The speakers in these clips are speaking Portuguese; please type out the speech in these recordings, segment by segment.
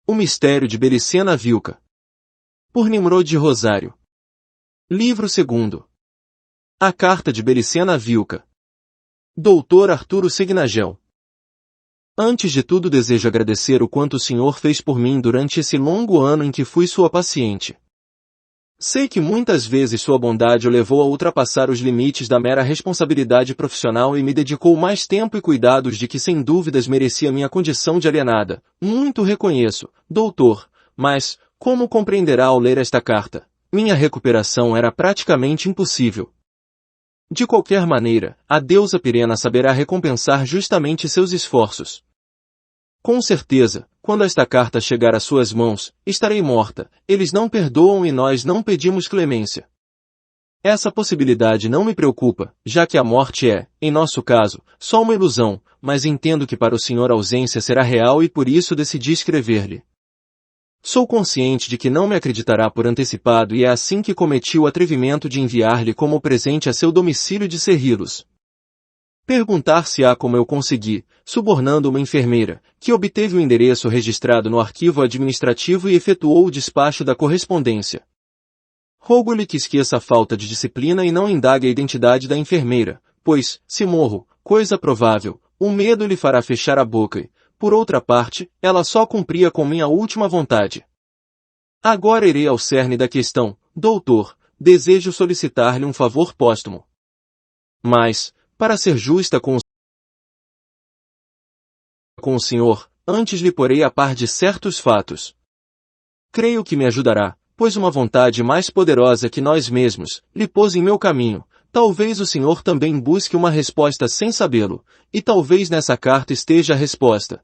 O mistério de Belicena Vilca. Por Nimrod Rosário. Livro 2. A carta de Belicena Vilca. Dr. Arturo Signagel. Antes de tudo desejo agradecer o quanto o Senhor fez por mim durante esse longo ano em que fui sua paciente. Sei que muitas vezes sua bondade o levou a ultrapassar os limites da mera responsabilidade profissional e me dedicou mais tempo e cuidados de que sem dúvidas merecia minha condição de alienada. Muito reconheço, doutor, mas, como compreenderá ao ler esta carta, minha recuperação era praticamente impossível. De qualquer maneira, a deusa Pirena saberá recompensar justamente seus esforços. Com certeza, quando esta carta chegar às suas mãos, estarei morta, eles não perdoam e nós não pedimos clemência. Essa possibilidade não me preocupa, já que a morte é, em nosso caso, só uma ilusão, mas entendo que para o senhor a ausência será real e por isso decidi escrever-lhe. Sou consciente de que não me acreditará por antecipado e é assim que cometi o atrevimento de enviar-lhe como presente a seu domicílio de Cerrilos. Perguntar-se-á como eu consegui, subornando uma enfermeira, que obteve o endereço registrado no arquivo administrativo e efetuou o despacho da correspondência. Rogo-lhe que esqueça a falta de disciplina e não indague a identidade da enfermeira, pois, se morro, coisa provável, o medo lhe fará fechar a boca e, por outra parte, ela só cumpria com minha última vontade. Agora irei ao cerne da questão, doutor, desejo solicitar-lhe um favor póstumo. Mas, para ser justa com o senhor, antes lhe porei a par de certos fatos. Creio que me ajudará, pois uma vontade mais poderosa que nós mesmos, lhe pôs em meu caminho. Talvez o senhor também busque uma resposta sem sabê-lo, e talvez nessa carta esteja a resposta.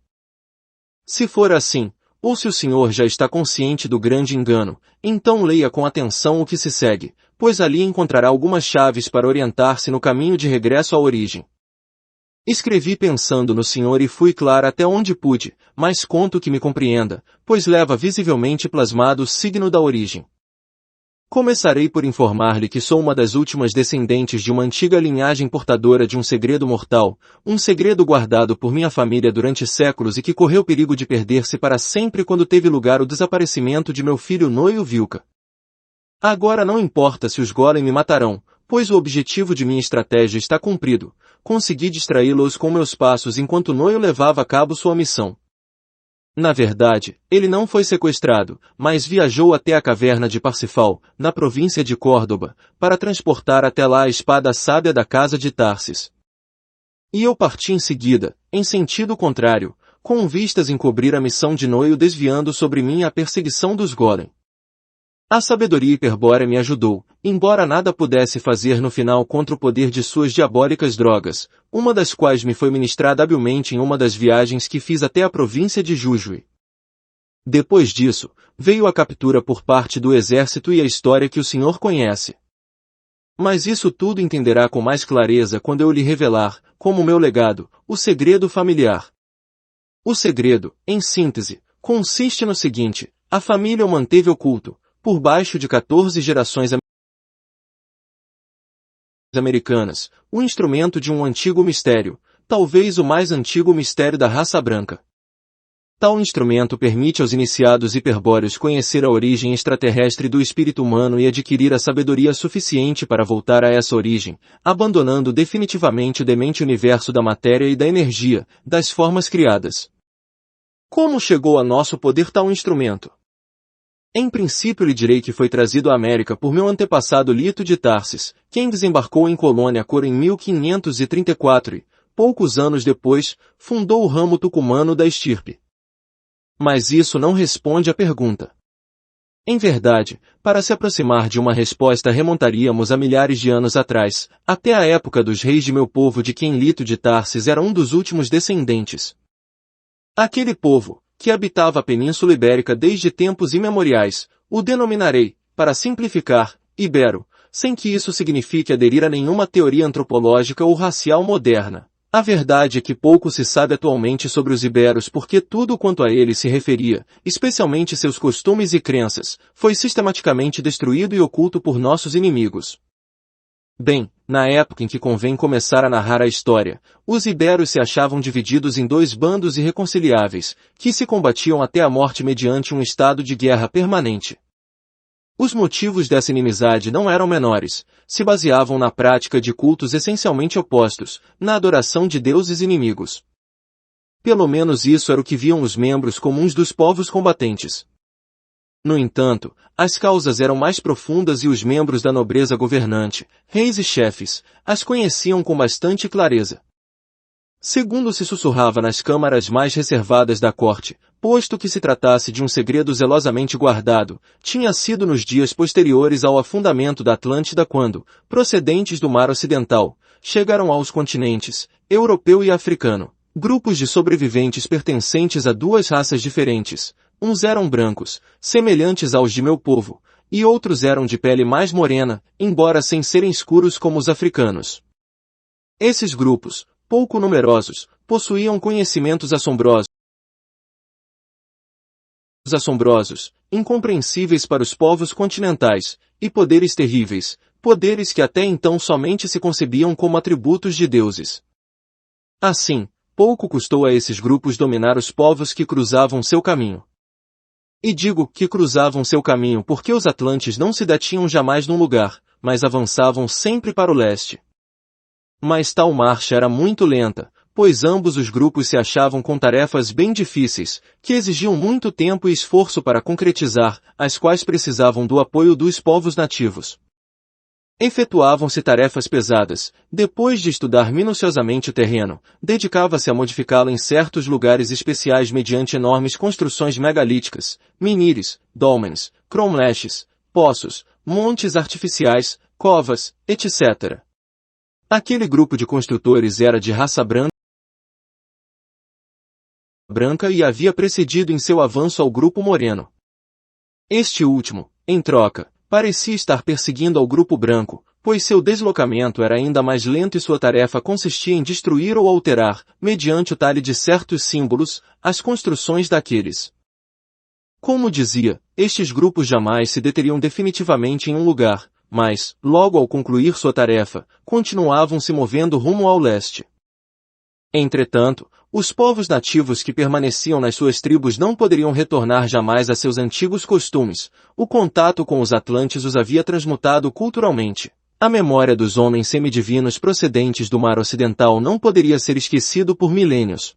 Se for assim, ou se o senhor já está consciente do grande engano, então leia com atenção o que se segue, pois ali encontrará algumas chaves para orientar-se no caminho de regresso à origem. Escrevi pensando no senhor e fui clara até onde pude, mas conto que me compreenda, pois leva visivelmente plasmado o signo da origem. Começarei por informar-lhe que sou uma das últimas descendentes de uma antiga linhagem portadora de um segredo mortal, um segredo guardado por minha família durante séculos e que correu perigo de perder-se para sempre quando teve lugar o desaparecimento de meu filho Noio Vilca. Agora não importa se os Golem me matarão, pois o objetivo de minha estratégia está cumprido. Consegui distraí-los com meus passos enquanto Noio levava a cabo sua missão. Na verdade, ele não foi sequestrado, mas viajou até a caverna de Parsifal, na província de Córdoba, para transportar até lá a espada sábia da casa de Tarsis. E eu parti em seguida, em sentido contrário, com vistas em cobrir a missão de Noio desviando sobre mim a perseguição dos Golem. A sabedoria hiperbórea me ajudou, embora nada pudesse fazer no final contra o poder de suas diabólicas drogas, uma das quais me foi ministrada habilmente em uma das viagens que fiz até a província de Jujuy. Depois disso, veio a captura por parte do exército e a história que o senhor conhece. Mas isso tudo entenderá com mais clareza quando eu lhe revelar, como meu legado, o segredo familiar. O segredo, em síntese, consiste no seguinte: a família o manteve oculto, por baixo de 14 gerações americanas, o instrumento de um antigo mistério, talvez o mais antigo mistério da raça branca. Tal instrumento permite aos iniciados hiperbóreos conhecer a origem extraterrestre do espírito humano e adquirir a sabedoria suficiente para voltar a essa origem, abandonando definitivamente o demente universo da matéria e da energia, das formas criadas. Como chegou a nosso poder tal instrumento? Em princípio lhe direi que foi trazido à América por meu antepassado Lito de Tarsis, quem desembarcou em Colônia Cor em 1534 e, poucos anos depois, fundou o ramo tucumano da estirpe. Mas isso não responde à pergunta. Em verdade, para se aproximar de uma resposta remontaríamos a milhares de anos atrás, até a época dos reis de meu povo de quem Lito de Tarsis era um dos últimos descendentes. Aquele povo, que habitava a Península Ibérica desde tempos imemoriais, o denominarei, para simplificar, ibero, sem que isso signifique aderir a nenhuma teoria antropológica ou racial moderna. A verdade é que pouco se sabe atualmente sobre os iberos porque tudo quanto a eles se referia, especialmente seus costumes e crenças, foi sistematicamente destruído e oculto por nossos inimigos. Bem, na época em que convém começar a narrar a história, os iberos se achavam divididos em dois bandos irreconciliáveis, que se combatiam até a morte mediante um estado de guerra permanente. Os motivos dessa inimizade não eram menores, se baseavam na prática de cultos essencialmente opostos, na adoração de deuses inimigos. Pelo menos isso era o que viam os membros comuns dos povos combatentes. No entanto, as causas eram mais profundas e os membros da nobreza governante, reis e chefes, as conheciam com bastante clareza. Segundo se sussurrava nas câmaras mais reservadas da corte, posto que se tratasse de um segredo zelosamente guardado, tinha sido nos dias posteriores ao afundamento da Atlântida quando, procedentes do mar ocidental, chegaram aos continentes, europeu e africano, grupos de sobreviventes pertencentes a duas raças diferentes. Uns eram brancos, semelhantes aos de meu povo, e outros eram de pele mais morena, embora sem serem escuros como os africanos. Esses grupos, pouco numerosos, possuíam conhecimentos assombrosos, incompreensíveis para os povos continentais, e poderes terríveis, poderes que até então somente se concebiam como atributos de deuses. Assim, pouco custou a esses grupos dominar os povos que cruzavam seu caminho. E digo que cruzavam seu caminho porque os atlantes não se detinham jamais num lugar, mas avançavam sempre para o leste. Mas tal marcha era muito lenta, pois ambos os grupos se achavam com tarefas bem difíceis, que exigiam muito tempo e esforço para concretizar, as quais precisavam do apoio dos povos nativos. Efetuavam-se tarefas pesadas, depois de estudar minuciosamente o terreno, dedicava-se a modificá-lo em certos lugares especiais mediante enormes construções megalíticas, menires, dólmenes, cromlechs, poços, montes artificiais, covas, etc. Aquele grupo de construtores era de raça branca e havia precedido em seu avanço ao grupo moreno. Este último, em troca, parecia estar perseguindo ao grupo branco, pois seu deslocamento era ainda mais lento e sua tarefa consistia em destruir ou alterar, mediante o talhe de certos símbolos, as construções daqueles. Como dizia, estes grupos jamais se deteriam definitivamente em um lugar, mas, logo ao concluir sua tarefa, continuavam se movendo rumo ao leste. Entretanto, os povos nativos que permaneciam nas suas tribos não poderiam retornar jamais a seus antigos costumes. O contato com os atlantes os havia transmutado culturalmente. A memória dos homens semidivinos procedentes do mar ocidental não poderia ser esquecido por milênios.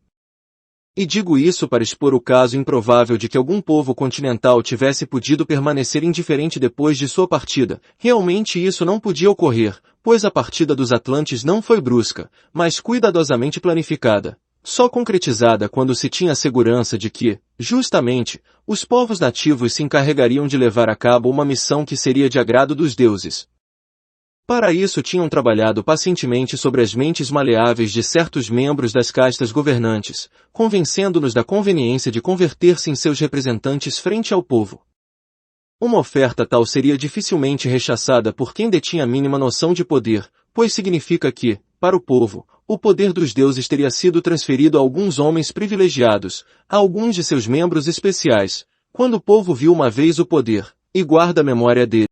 E digo isso para expor o caso improvável de que algum povo continental tivesse podido permanecer indiferente depois de sua partida. Realmente isso não podia ocorrer, pois a partida dos atlantes não foi brusca, mas cuidadosamente planificada. Só concretizada quando se tinha a segurança de que, justamente, os povos nativos se encarregariam de levar a cabo uma missão que seria de agrado dos deuses. Para isso tinham trabalhado pacientemente sobre as mentes maleáveis de certos membros das castas governantes, convencendo-nos da conveniência de converter-se em seus representantes frente ao povo. Uma oferta tal seria dificilmente rechaçada por quem detinha a mínima noção de poder, pois significa que, para o povo, o poder dos deuses teria sido transferido a alguns homens privilegiados, a alguns de seus membros especiais. Quando o povo viu uma vez o poder, e guarda a memória dele,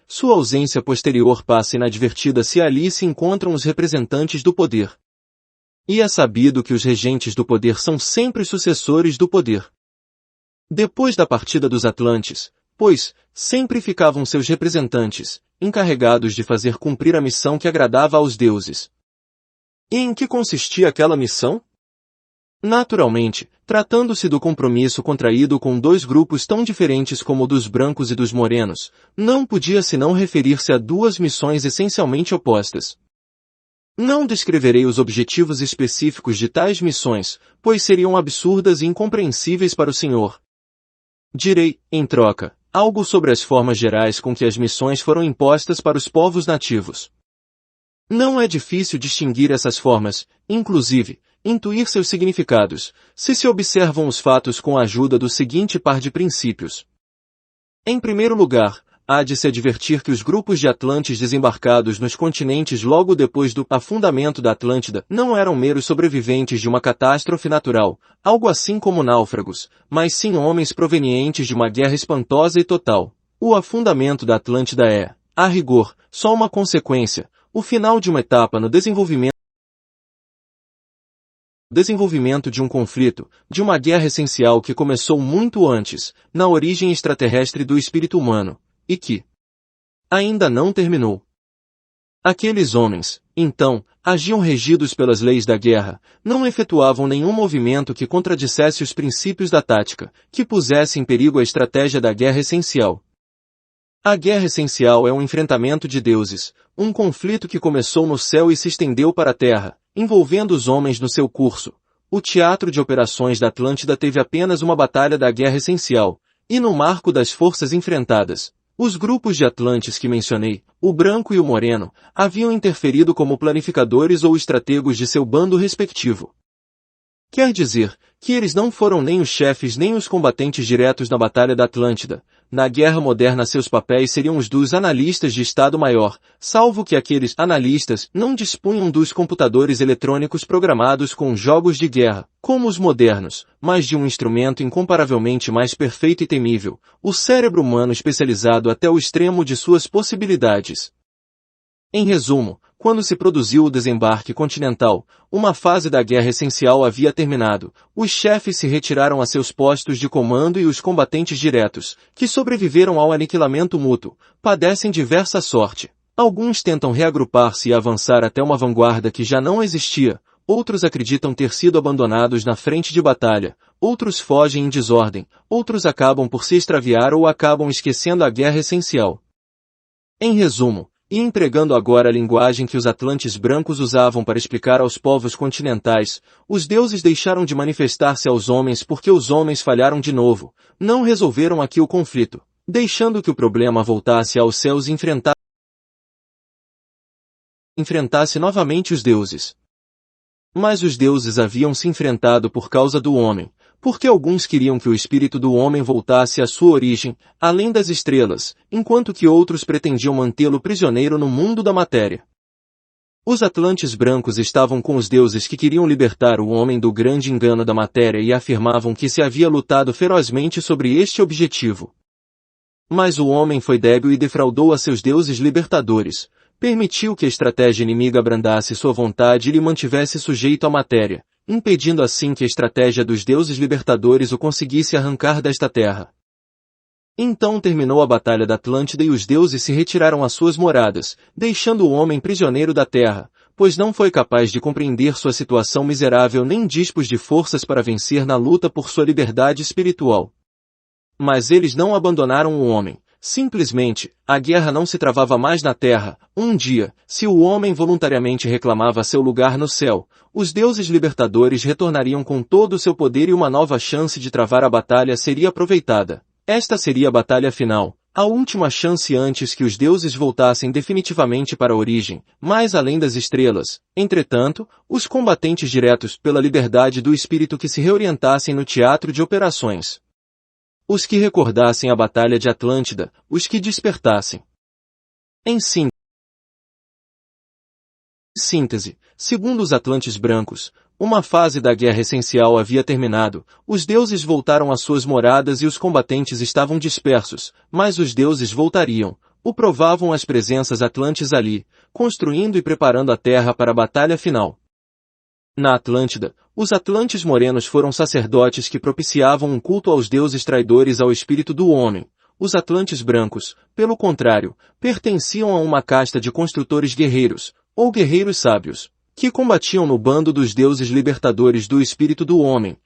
sua ausência posterior passa inadvertida se ali se encontram os representantes do poder. E é sabido que os regentes do poder são sempre sucessores do poder. Depois da partida dos atlantes, pois, sempre ficavam seus representantes, encarregados de fazer cumprir a missão que agradava aos deuses. E em que consistia aquela missão? Naturalmente, tratando-se do compromisso contraído com dois grupos tão diferentes como o dos brancos e dos morenos, não podia senão referir-se a duas missões essencialmente opostas. Não descreverei os objetivos específicos de tais missões, pois seriam absurdas e incompreensíveis para o Senhor. Direi, em troca, algo sobre as formas gerais com que as missões foram impostas para os povos nativos. Não é difícil distinguir essas formas, inclusive, intuir seus significados, se observam os fatos com a ajuda do seguinte par de princípios. Em primeiro lugar, há de se advertir que os grupos de atlantes desembarcados nos continentes logo depois do afundamento da Atlântida não eram meros sobreviventes de uma catástrofe natural, algo assim como náufragos, mas sim homens provenientes de uma guerra espantosa e total. O afundamento da Atlântida é, a rigor, só uma consequência, o final de uma etapa no desenvolvimento de um conflito, de uma guerra essencial que começou muito antes, na origem extraterrestre do espírito humano, e que ainda não terminou. Aqueles homens, então, agiam regidos pelas leis da guerra, não efetuavam nenhum movimento que contradissesse os princípios da tática, que pusesse em perigo a estratégia da guerra essencial. A guerra essencial é um enfrentamento de deuses, um conflito que começou no céu e se estendeu para a terra, envolvendo os homens no seu curso. O teatro de operações da Atlântida teve apenas uma batalha da guerra essencial, e no marco das forças enfrentadas, os grupos de Atlantes que mencionei, o branco e o moreno, haviam interferido como planificadores ou estrategos de seu bando respectivo. Quer dizer, que eles não foram nem os chefes nem os combatentes diretos na Batalha da Atlântida. Na guerra moderna seus papéis seriam os dos analistas de Estado-Maior, salvo que aqueles analistas não dispunham dos computadores eletrônicos programados com jogos de guerra, como os modernos, mas de um instrumento incomparavelmente mais perfeito e temível, o cérebro humano especializado até o extremo de suas possibilidades. Em resumo, quando se produziu o desembarque continental, uma fase da guerra essencial havia terminado, os chefes se retiraram a seus postos de comando e os combatentes diretos, que sobreviveram ao aniquilamento mútuo, padecem diversa sorte. Alguns tentam reagrupar-se e avançar até uma vanguarda que já não existia, outros acreditam ter sido abandonados na frente de batalha, outros fogem em desordem, outros acabam por se extraviar ou acabam esquecendo a guerra essencial. Em resumo, e empregando agora a linguagem que os atlantes brancos usavam para explicar aos povos continentais, os deuses deixaram de manifestar-se aos homens porque os homens falharam de novo, não resolveram aqui o conflito, deixando que o problema voltasse aos céus e enfrentasse novamente os deuses. Mas os deuses haviam se enfrentado por causa do homem, porque alguns queriam que o espírito do homem voltasse à sua origem, além das estrelas, enquanto que outros pretendiam mantê-lo prisioneiro no mundo da matéria. Os atlantes brancos estavam com os deuses que queriam libertar o homem do grande engano da matéria e afirmavam que se havia lutado ferozmente sobre este objetivo. Mas o homem foi débil e defraudou a seus deuses libertadores, permitiu que a estratégia inimiga abrandasse sua vontade e lhe mantivesse sujeito à matéria, impedindo assim que a estratégia dos deuses libertadores o conseguisse arrancar desta terra. Então terminou a batalha da Atlântida e os deuses se retiraram às suas moradas, deixando o homem prisioneiro da terra, pois não foi capaz de compreender sua situação miserável nem dispôs de forças para vencer na luta por sua liberdade espiritual. Mas eles não abandonaram o homem. Simplesmente, a guerra não se travava mais na terra. Um dia, se o homem voluntariamente reclamava seu lugar no céu, os deuses libertadores retornariam com todo o seu poder e uma nova chance de travar a batalha seria aproveitada. Esta seria a batalha final, a última chance antes que os deuses voltassem definitivamente para a origem, mais além das estrelas. Entretanto, os combatentes diretos pela liberdade do espírito que se reorientassem no teatro de operações. Os que recordassem a Batalha de Atlântida, os que despertassem. Em síntese, segundo os Atlantes brancos, uma fase da guerra essencial havia terminado, os deuses voltaram às suas moradas e os combatentes estavam dispersos, mas os deuses voltariam, o provavam as presenças atlantes ali, construindo e preparando a terra para a batalha final. Na Atlântida, os atlantes morenos foram sacerdotes que propiciavam um culto aos deuses traidores ao espírito do homem. Os atlantes brancos, pelo contrário, pertenciam a uma casta de construtores guerreiros, ou guerreiros sábios, que combatiam no bando dos deuses libertadores do espírito do homem.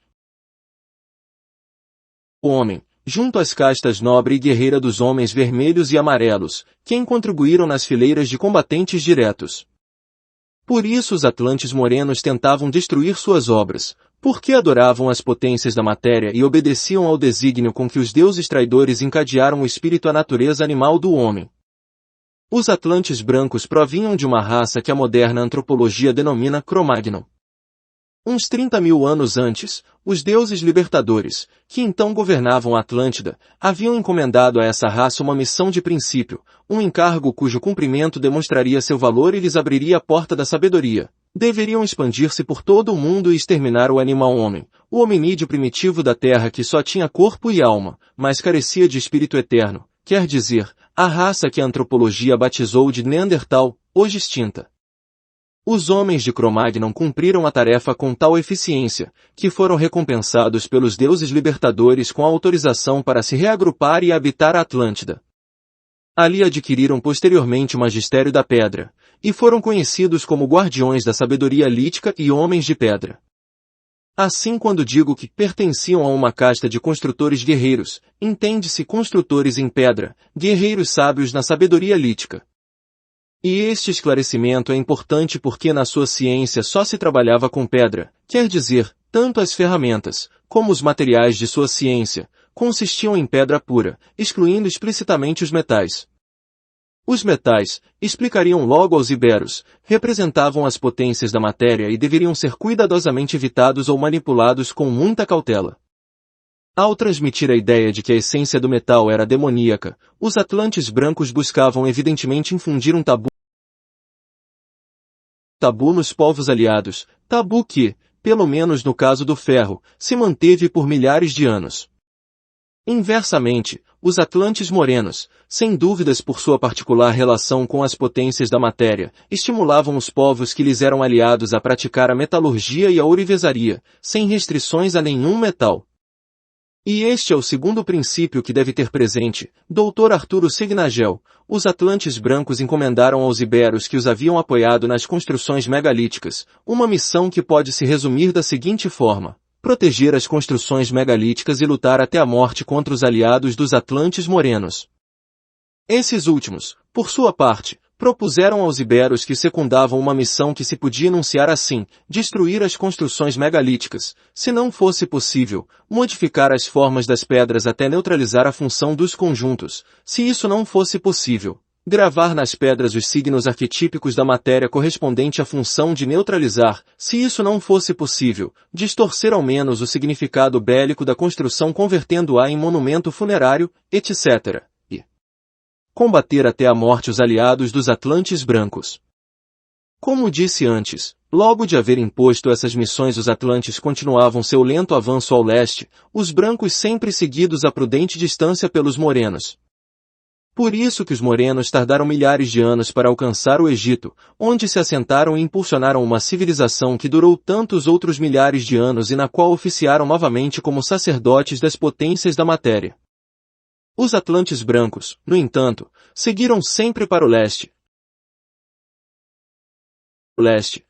O homem, junto às castas nobre e guerreira dos homens vermelhos e amarelos, quem contribuíram nas fileiras de combatentes diretos. Por isso os atlantes morenos tentavam destruir suas obras, porque adoravam as potências da matéria e obedeciam ao desígnio com que os deuses traidores encadearam o espírito à natureza animal do homem. Os atlantes brancos provinham de uma raça que a moderna antropologia denomina Cro-Magnon. Uns 30.000 anos antes, os deuses libertadores, que então governavam a Atlântida, haviam encomendado a essa raça uma missão de princípio, um encargo cujo cumprimento demonstraria seu valor e lhes abriria a porta da sabedoria. Deveriam expandir-se por todo o mundo e exterminar o animal-homem, o hominídeo primitivo da terra que só tinha corpo e alma, mas carecia de espírito eterno, quer dizer, a raça que a antropologia batizou de Neandertal, hoje extinta. Os homens de Cro-Magnon cumpriram a tarefa com tal eficiência, que foram recompensados pelos deuses libertadores com a autorização para se reagrupar e habitar a Atlântida. Ali adquiriram posteriormente o magistério da pedra, e foram conhecidos como guardiões da sabedoria lítica e homens de pedra. Assim, quando digo que pertenciam a uma casta de construtores guerreiros, entende-se construtores em pedra, guerreiros sábios na sabedoria lítica. E este esclarecimento é importante porque na sua ciência só se trabalhava com pedra, quer dizer, tanto as ferramentas, como os materiais de sua ciência, consistiam em pedra pura, excluindo explicitamente os metais. Os metais, explicariam logo aos iberos, representavam as potências da matéria e deveriam ser cuidadosamente evitados ou manipulados com muita cautela. Ao transmitir a ideia de que a essência do metal era demoníaca, os atlantes brancos buscavam evidentemente infundir um tabu nos povos aliados, tabu que, pelo menos no caso do ferro, se manteve por milhares de anos. Inversamente, os atlantes morenos, sem dúvidas por sua particular relação com as potências da matéria, estimulavam os povos que lhes eram aliados a praticar a metalurgia e a ourivesaria, sem restrições a nenhum metal. E este é o segundo princípio que deve ter presente, Dr. Arturo Segnagel. Os atlantes brancos encomendaram aos iberos que os haviam apoiado nas construções megalíticas, uma missão que pode se resumir da seguinte forma: proteger as construções megalíticas e lutar até a morte contra os aliados dos atlantes morenos. Esses últimos, por sua parte, propuseram aos iberos que secundavam uma missão que se podia enunciar assim: destruir as construções megalíticas, se não fosse possível, modificar as formas das pedras até neutralizar a função dos conjuntos, se isso não fosse possível, gravar nas pedras os signos arquetípicos da matéria correspondente à função de neutralizar, se isso não fosse possível, distorcer ao menos o significado bélico da construção convertendo-a em monumento funerário, etc. Combater até a morte os aliados dos atlantes brancos. Como disse antes, logo de haver imposto essas missões os atlantes continuavam seu lento avanço ao leste, os brancos sempre seguidos a prudente distância pelos morenos. Por isso que os morenos tardaram milhares de anos para alcançar o Egito, onde se assentaram e impulsionaram uma civilização que durou tantos outros milhares de anos e na qual oficiaram novamente como sacerdotes das potências da matéria. Os atlantes brancos, no entanto, seguiram sempre para o leste,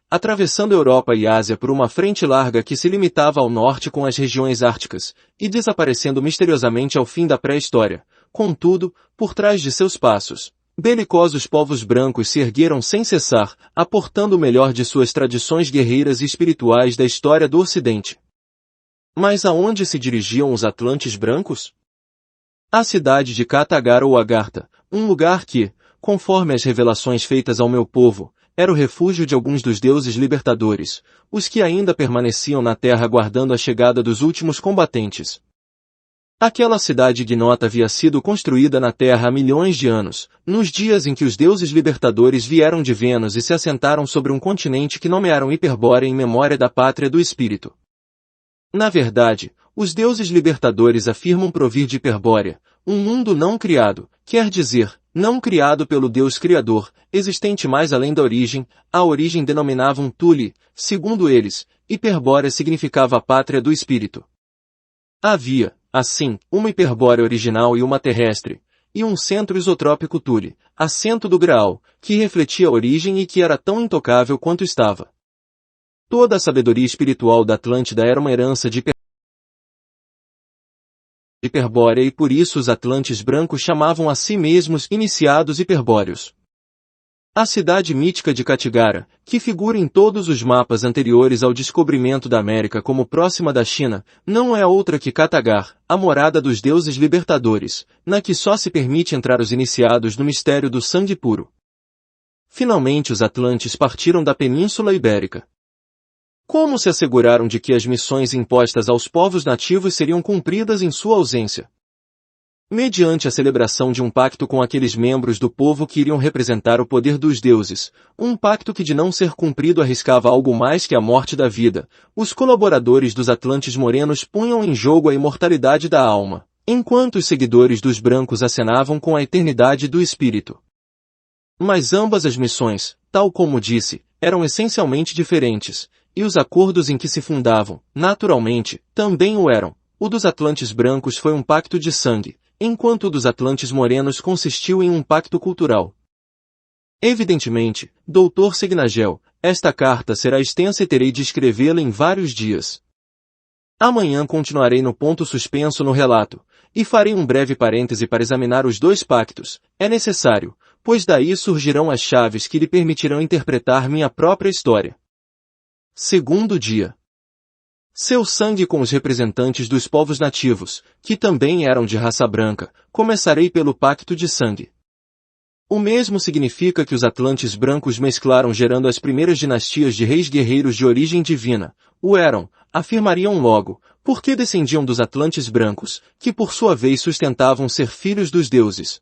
atravessando Europa e Ásia por uma frente larga que se limitava ao norte com as regiões árticas, e desaparecendo misteriosamente ao fim da pré-história. Contudo, por trás de seus passos, belicosos povos brancos se ergueram sem cessar, aportando o melhor de suas tradições guerreiras e espirituais da história do Ocidente. Mas aonde se dirigiam os atlantes brancos? A cidade de Katagar ou Agartha, um lugar que, conforme as revelações feitas ao meu povo, era o refúgio de alguns dos deuses libertadores, os que ainda permaneciam na terra aguardando a chegada dos últimos combatentes. Aquela cidade ignota havia sido construída na terra há milhões de anos, nos dias em que os deuses libertadores vieram de Vênus e se assentaram sobre um continente que nomearam Hiperbórea em memória da pátria do espírito. Na verdade, os deuses libertadores afirmam provir de Hiperbórea, um mundo não criado, quer dizer, não criado pelo Deus Criador, existente mais além da origem. A origem denominavam Tule, segundo eles, Hiperbórea significava a pátria do espírito. Havia, assim, uma Hiperbórea original e uma terrestre, e um centro isotrópico Tule, assento do Graal, que refletia a origem e que era tão intocável quanto estava. Toda a sabedoria espiritual da Atlântida era uma herança de Hiperbórea e por isso os atlantes brancos chamavam a si mesmos iniciados hiperbóreos. A cidade mítica de Kattigara, que figura em todos os mapas anteriores ao descobrimento da América como próxima da China, não é outra que Katagar, a morada dos deuses libertadores, na que só se permite entrar os iniciados no mistério do sangue puro. Finalmente os atlantes partiram da Península Ibérica. Como se asseguraram de que as missões impostas aos povos nativos seriam cumpridas em sua ausência? Mediante a celebração de um pacto com aqueles membros do povo que iriam representar o poder dos deuses, um pacto que de não ser cumprido arriscava algo mais que a morte da vida, os colaboradores dos atlantes morenos punham em jogo a imortalidade da alma, enquanto os seguidores dos brancos acenavam com a eternidade do espírito. Mas ambas as missões, tal como disse, eram essencialmente diferentes, e os acordos em que se fundavam, naturalmente, também o eram. O dos Atlantes brancos foi um pacto de sangue, enquanto o dos Atlantes morenos consistiu em um pacto cultural. Evidentemente, Dr. Segnagel, esta carta será extensa e terei de escrevê-la em vários dias. Amanhã continuarei no ponto suspenso no relato, e farei um breve parêntese para examinar os dois pactos, é necessário, pois daí surgirão as chaves que lhe permitirão interpretar minha própria história. Segundo dia. Seu sangue com os representantes dos povos nativos, que também eram de raça branca, começarei pelo pacto de sangue. O mesmo significa que os Atlantes brancos mesclaram gerando as primeiras dinastias de reis guerreiros de origem divina, o eram, afirmariam logo, porque descendiam dos Atlantes brancos, que por sua vez sustentavam ser filhos dos deuses.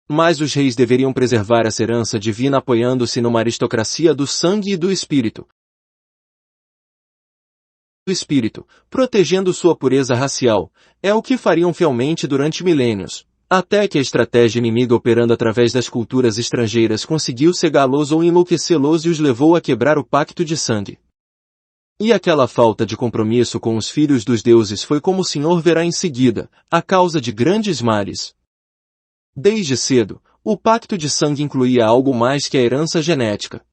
Mas os reis deveriam preservar essa herança divina apoiando-se numa aristocracia do sangue e do espírito, protegendo sua pureza racial, é o que fariam fielmente durante milênios, até que a estratégia inimiga operando através das culturas estrangeiras conseguiu cegá-los ou enlouquecê-los e os levou a quebrar o pacto de sangue. E aquela falta de compromisso com os filhos dos deuses foi como o Senhor verá em seguida, a causa de grandes males. Desde cedo, o pacto de sangue incluía algo mais que a herança genética.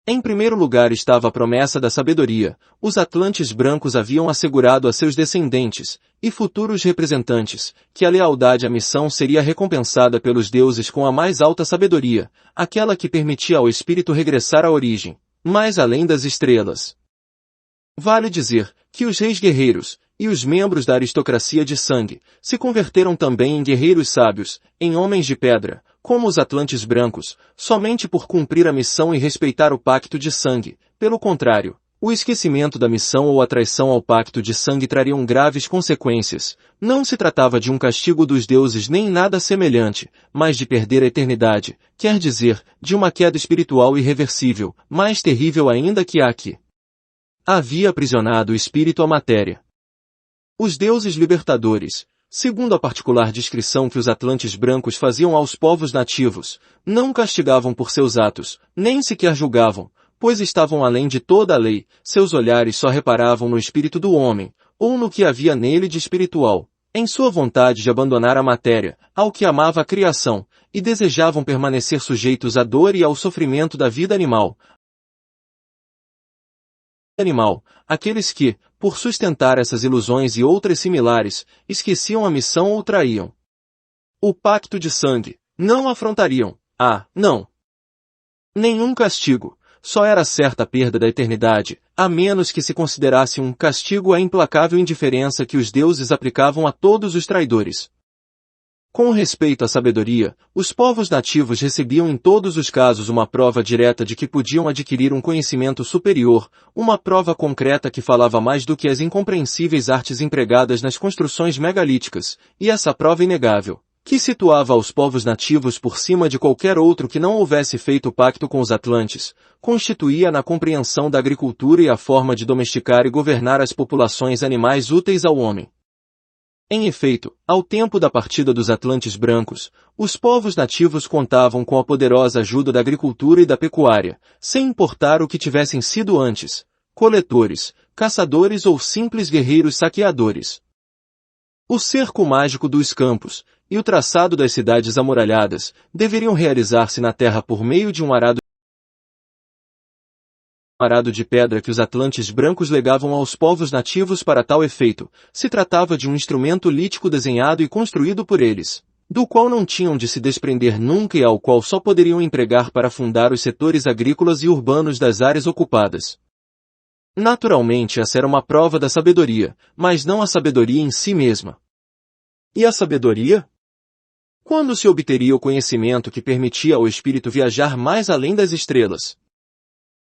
Em primeiro lugar estava a promessa da sabedoria. Os Atlantes brancos haviam assegurado a seus descendentes, e futuros representantes, que a lealdade à missão seria recompensada pelos deuses com a mais alta sabedoria, aquela que permitia ao espírito regressar à origem, mais além das estrelas. Vale dizer que os reis guerreiros, e os membros da aristocracia de sangue, se converteram também em guerreiros sábios, em homens de pedra, como os Atlantes brancos, somente por cumprir a missão e respeitar o pacto de sangue. Pelo contrário, o esquecimento da missão ou a traição ao pacto de sangue trariam graves consequências. Não se tratava de um castigo dos deuses nem nada semelhante, mas de perder a eternidade, quer dizer, de uma queda espiritual irreversível, mais terrível ainda que a que havia aprisionado o espírito à matéria. Os deuses libertadores, segundo a particular descrição que os Atlantes brancos faziam aos povos nativos, não castigavam por seus atos, nem sequer julgavam, pois estavam além de toda a lei, seus olhares só reparavam no espírito do homem, ou no que havia nele de espiritual, em sua vontade de abandonar a matéria, ao que amava a criação, e desejavam permanecer sujeitos à dor e ao sofrimento da vida animal. Aqueles que, por sustentar essas ilusões e outras similares, esqueciam a missão ou traíam o pacto de sangue, não afrontariam, não. Nenhum castigo, só era certa a perda da eternidade, a menos que se considerasse um castigo a implacável indiferença que os deuses aplicavam a todos os traidores. Com respeito à sabedoria, os povos nativos recebiam em todos os casos uma prova direta de que podiam adquirir um conhecimento superior, uma prova concreta que falava mais do que as incompreensíveis artes empregadas nas construções megalíticas, e essa prova inegável, que situava os povos nativos por cima de qualquer outro que não houvesse feito pacto com os Atlantes, constituía na compreensão da agricultura e a forma de domesticar e governar as populações animais úteis ao homem. Em efeito, ao tempo da partida dos Atlantes brancos, os povos nativos contavam com a poderosa ajuda da agricultura e da pecuária, sem importar o que tivessem sido antes, coletores, caçadores ou simples guerreiros saqueadores. O cerco mágico dos campos, e o traçado das cidades amuralhadas, deveriam realizar-se na terra por meio de um arado de pedra que os Atlantes brancos legavam aos povos nativos para tal efeito. Se tratava de um instrumento lítico desenhado e construído por eles, do qual não tinham de se desprender nunca e ao qual só poderiam empregar para fundar os setores agrícolas e urbanos das áreas ocupadas. Naturalmente essa era uma prova da sabedoria, mas não a sabedoria em si mesma. E a sabedoria? Quando se obteria o conhecimento que permitia ao espírito viajar mais além das estrelas?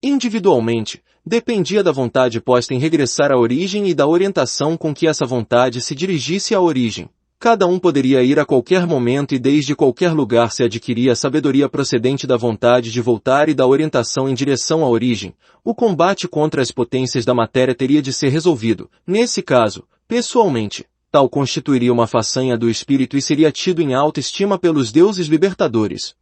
Individualmente, dependia da vontade posta em regressar à origem e da orientação com que essa vontade se dirigisse à origem. Cada um poderia ir a qualquer momento e desde qualquer lugar se adquiria a sabedoria procedente da vontade de voltar e da orientação em direção à origem. O combate contra as potências da matéria teria de ser resolvido, nesse caso, pessoalmente. tal constituiria uma façanha do espírito e seria tido em alta estima pelos deuses libertadores.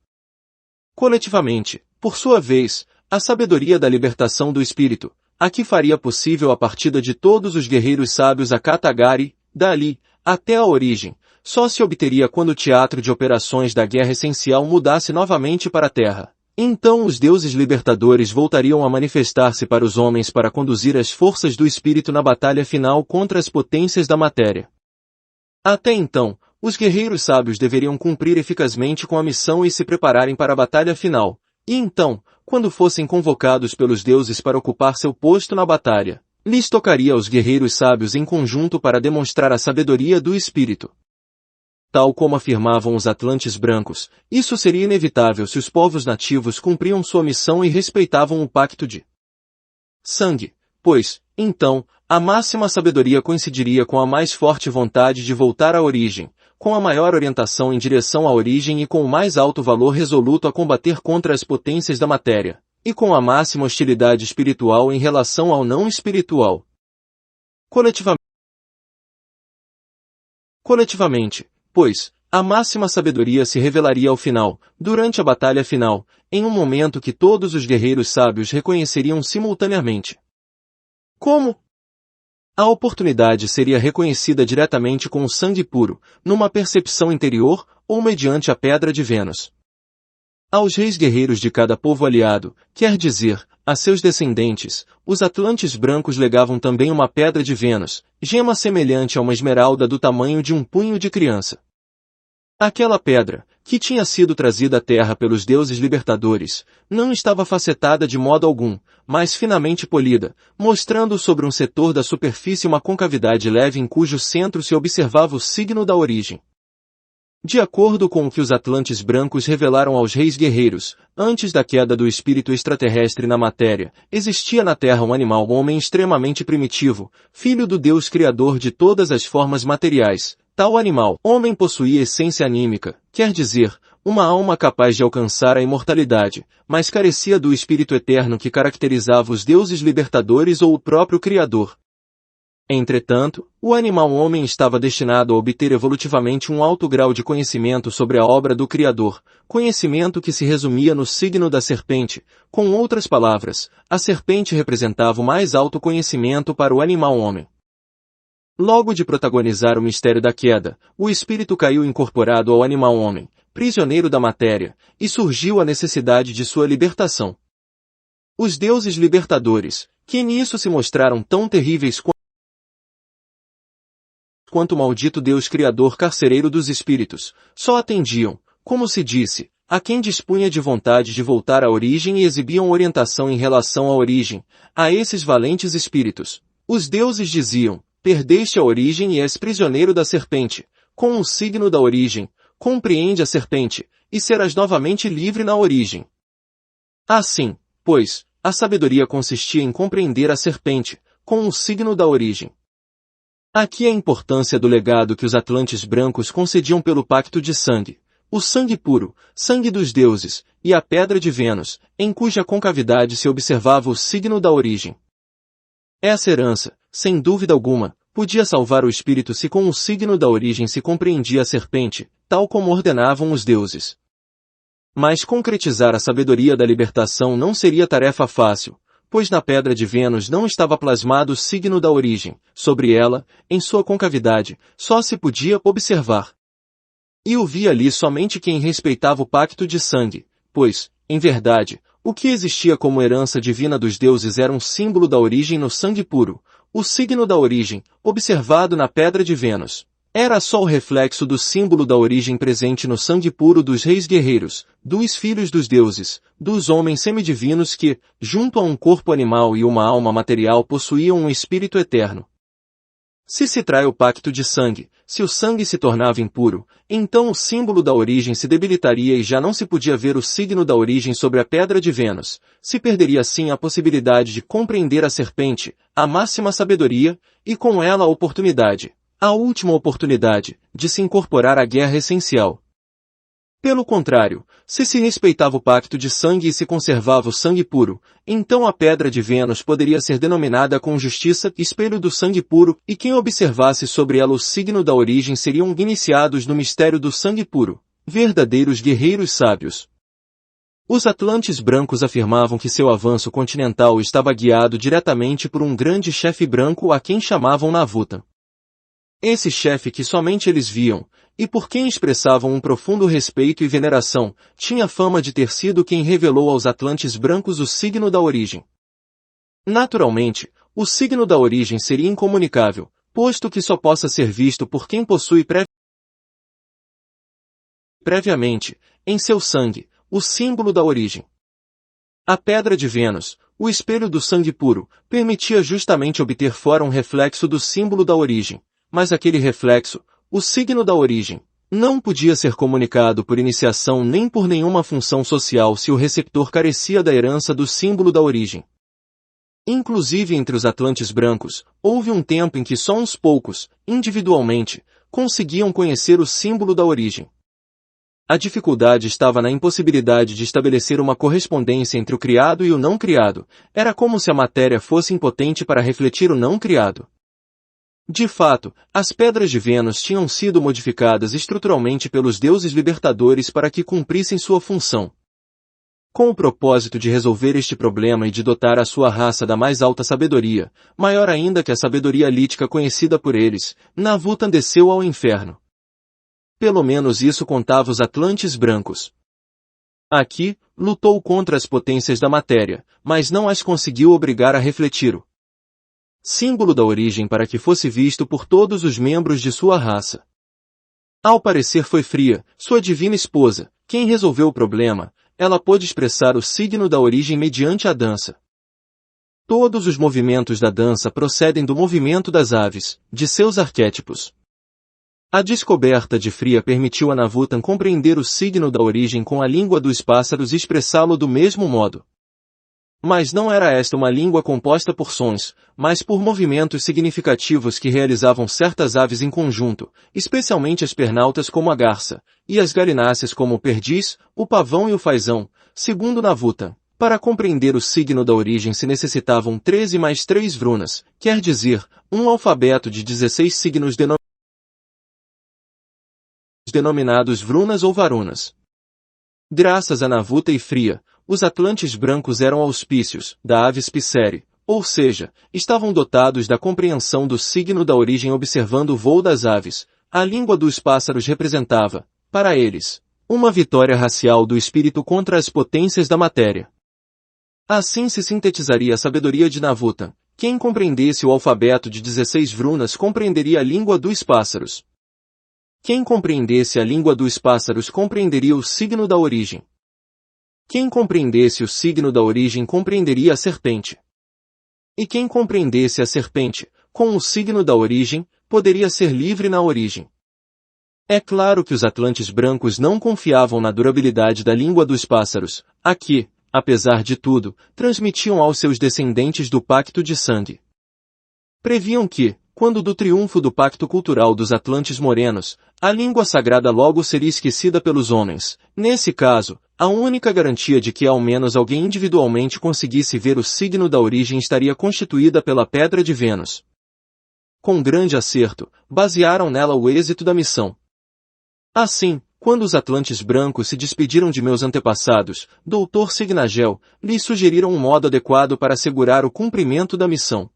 Coletivamente, por sua vez, a sabedoria da libertação do espírito, a que faria possível a partida de todos os guerreiros sábios a Katagari, dali, até a origem, só se obteria quando o teatro de operações da guerra essencial mudasse novamente para a Terra. Então os deuses libertadores voltariam a manifestar-se para os homens para conduzir as forças do espírito na batalha final contra as potências da matéria. Até então, os guerreiros sábios deveriam cumprir eficazmente com a missão e se prepararem para a batalha final, e então, quando fossem convocados pelos deuses para ocupar seu posto na batalha, lhes tocaria aos guerreiros sábios em conjunto para demonstrar a sabedoria do espírito. Tal como afirmavam os Atlantes brancos, isso seria inevitável se os povos nativos cumpriam sua missão e respeitavam o pacto de sangue, pois, então, a máxima sabedoria coincidiria com a mais forte vontade de voltar à origem, com a maior orientação em direção à origem e com o mais alto valor resoluto a combater contra as potências da matéria, e com a máxima hostilidade espiritual em relação ao não espiritual. Coletivamente, pois, a máxima sabedoria se revelaria ao final, durante a batalha final, em um momento que todos os guerreiros sábios reconheceriam simultaneamente. Como? A oportunidade seria reconhecida diretamente com o sangue puro, numa percepção interior, ou mediante a pedra de Vênus. Aos reis guerreiros de cada povo aliado, quer dizer, a seus descendentes, os Atlantes brancos legavam também uma pedra de Vênus, gema semelhante a uma esmeralda do tamanho de um punho de criança. Aquela pedra, que tinha sido trazida à terra pelos deuses libertadores, não estava facetada de modo algum, mas finamente polida, mostrando sobre um setor da superfície uma concavidade leve em cujo centro se observava o signo da origem. De acordo com o que os Atlantes brancos revelaram aos reis guerreiros, antes da queda do espírito extraterrestre na matéria, existia na Terra um animal-homem extremamente primitivo, filho do Deus criador de todas as formas materiais. Tal animal-homem possuía essência anímica, quer dizer, uma alma capaz de alcançar a imortalidade, mas carecia do espírito eterno que caracterizava os deuses libertadores ou o próprio Criador. Entretanto, o animal-homem estava destinado a obter evolutivamente um alto grau de conhecimento sobre a obra do Criador, conhecimento que se resumia no signo da serpente. Com outras palavras, a serpente representava o mais alto conhecimento para o animal-homem. Logo de protagonizar o mistério da queda, o espírito caiu incorporado ao animal-homem, prisioneiro da matéria, e surgiu a necessidade de sua libertação. Os deuses libertadores, que nisso se mostraram tão terríveis quanto o maldito Deus Criador carcereiro dos espíritos, só atendiam, como se disse, a quem dispunha de vontade de voltar à origem e exibiam orientação em relação à origem, a esses valentes espíritos. Os deuses diziam: perdeste a origem e és prisioneiro da serpente. Com o signo da origem, compreende a serpente, e serás novamente livre na origem. Assim, pois, a sabedoria consistia em compreender a serpente, com o signo da origem. Aqui a importância do legado que os Atlantes brancos concediam pelo pacto de sangue, o sangue puro, sangue dos deuses, e a pedra de Vênus, em cuja concavidade se observava o signo da origem. Essa herança, sem dúvida alguma, podia salvar o espírito se com o signo da origem se compreendia a serpente, tal como ordenavam os deuses. Mas concretizar a sabedoria da libertação não seria tarefa fácil, pois na pedra de Vênus não estava plasmado o signo da origem, sobre ela, em sua concavidade, só se podia observar. E o via ali somente quem respeitava o pacto de sangue, pois, em verdade, o que existia como herança divina dos deuses era um símbolo da origem no sangue puro, o signo da origem, observado na pedra de Vênus. Era só o reflexo do símbolo da origem presente no sangue puro dos reis guerreiros, dos filhos dos deuses, dos homens semidivinos que, junto a um corpo animal e uma alma material possuíam um espírito eterno. Se se trai o pacto de sangue, se o sangue se tornava impuro, então o símbolo da origem se debilitaria e já não se podia ver o signo da origem sobre a pedra de Vênus, se perderia assim a possibilidade de compreender a serpente, a máxima sabedoria, e com ela a oportunidade, a última oportunidade, de se incorporar à guerra essencial. Pelo contrário, se respeitava o pacto de sangue e se conservava o sangue puro, então a pedra de Vênus poderia ser denominada com justiça espelho do sangue puro, e quem observasse sobre ela o signo da origem seriam iniciados no mistério do sangue puro, verdadeiros guerreiros sábios. Os Atlantes brancos afirmavam que seu avanço continental estava guiado diretamente por um grande chefe branco a quem chamavam Navuta. Esse chefe que somente eles viam, e por quem expressavam um profundo respeito e veneração, tinha fama de ter sido quem revelou aos Atlantes brancos o signo da origem. Naturalmente, o signo da origem seria incomunicável, posto que só possa ser visto por quem possui previamente, em seu sangue, o símbolo da origem. A pedra de Vênus, o espelho do sangue puro, permitia justamente obter fora um reflexo do símbolo da origem, mas aquele reflexo, o signo da origem, não podia ser comunicado por iniciação nem por nenhuma função social se o receptor carecia da herança do símbolo da origem. Inclusive entre os Atlantes brancos, houve um tempo em que só uns poucos, individualmente, conseguiam conhecer o símbolo da origem. A dificuldade estava na impossibilidade de estabelecer uma correspondência entre o criado e o não criado, era como se a matéria fosse impotente para refletir o não criado. De fato, as pedras de Vênus tinham sido modificadas estruturalmente pelos deuses libertadores para que cumprissem sua função. Com o propósito de resolver este problema e de dotar a sua raça da mais alta sabedoria, maior ainda que a sabedoria lítica conhecida por eles, Navuta desceu ao inferno. Pelo menos isso contava os Atlantes brancos. Aqui, lutou contra as potências da matéria, mas não as conseguiu obrigar a refletir o símbolo da origem para que fosse visto por todos os membros de sua raça. Ao parecer foi Fria, sua divina esposa, quem resolveu o problema. Ela pôde expressar o signo da origem mediante a dança. Todos os movimentos da dança procedem do movimento das aves, de seus arquétipos. A descoberta de Fria permitiu a Navutan compreender o signo da origem com a língua dos pássaros e expressá-lo do mesmo modo. Mas não era esta uma língua composta por sons, mas por movimentos significativos que realizavam certas aves em conjunto, especialmente as pernaltas como a garça, e as galináceas como o perdiz, o pavão e o fazão, segundo Navutan. Para compreender o signo da origem se necessitavam 13 mais 3 vrunas, quer dizer, um alfabeto de 16 signos denominados vrunas ou varunas. Graças a Navuta e Fria, os Atlantes brancos eram auspícios da aves Piscere, ou seja, estavam dotados da compreensão do signo da origem observando o voo das aves. A língua dos pássaros representava, para eles, uma vitória racial do espírito contra as potências da matéria. Assim se sintetizaria a sabedoria de Navuta. Quem compreendesse o alfabeto de 16 vrunas compreenderia a língua dos pássaros. Quem compreendesse a língua dos pássaros compreenderia o signo da origem. Quem compreendesse o signo da origem compreenderia a serpente. E quem compreendesse a serpente, com o signo da origem, poderia ser livre na origem. É claro que os Atlantes brancos não confiavam na durabilidade da língua dos pássaros, a que, apesar de tudo, transmitiam aos seus descendentes do pacto de sangue. Previam que, quando do triunfo do pacto cultural dos Atlantes morenos, a língua sagrada logo seria esquecida pelos homens. Nesse caso, a única garantia de que ao menos alguém individualmente conseguisse ver o signo da origem estaria constituída pela pedra de Vênus. Com grande acerto, basearam nela o êxito da missão. Assim, quando os Atlantes brancos se despediram de meus antepassados, Dr. Signagel, lhes sugeriram um modo adequado para assegurar o cumprimento da missão.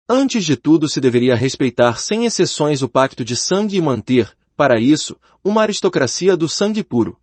Antes de tudo se deveria respeitar sem exceções o pacto de sangue e manter, para isso, uma aristocracia do sangue puro.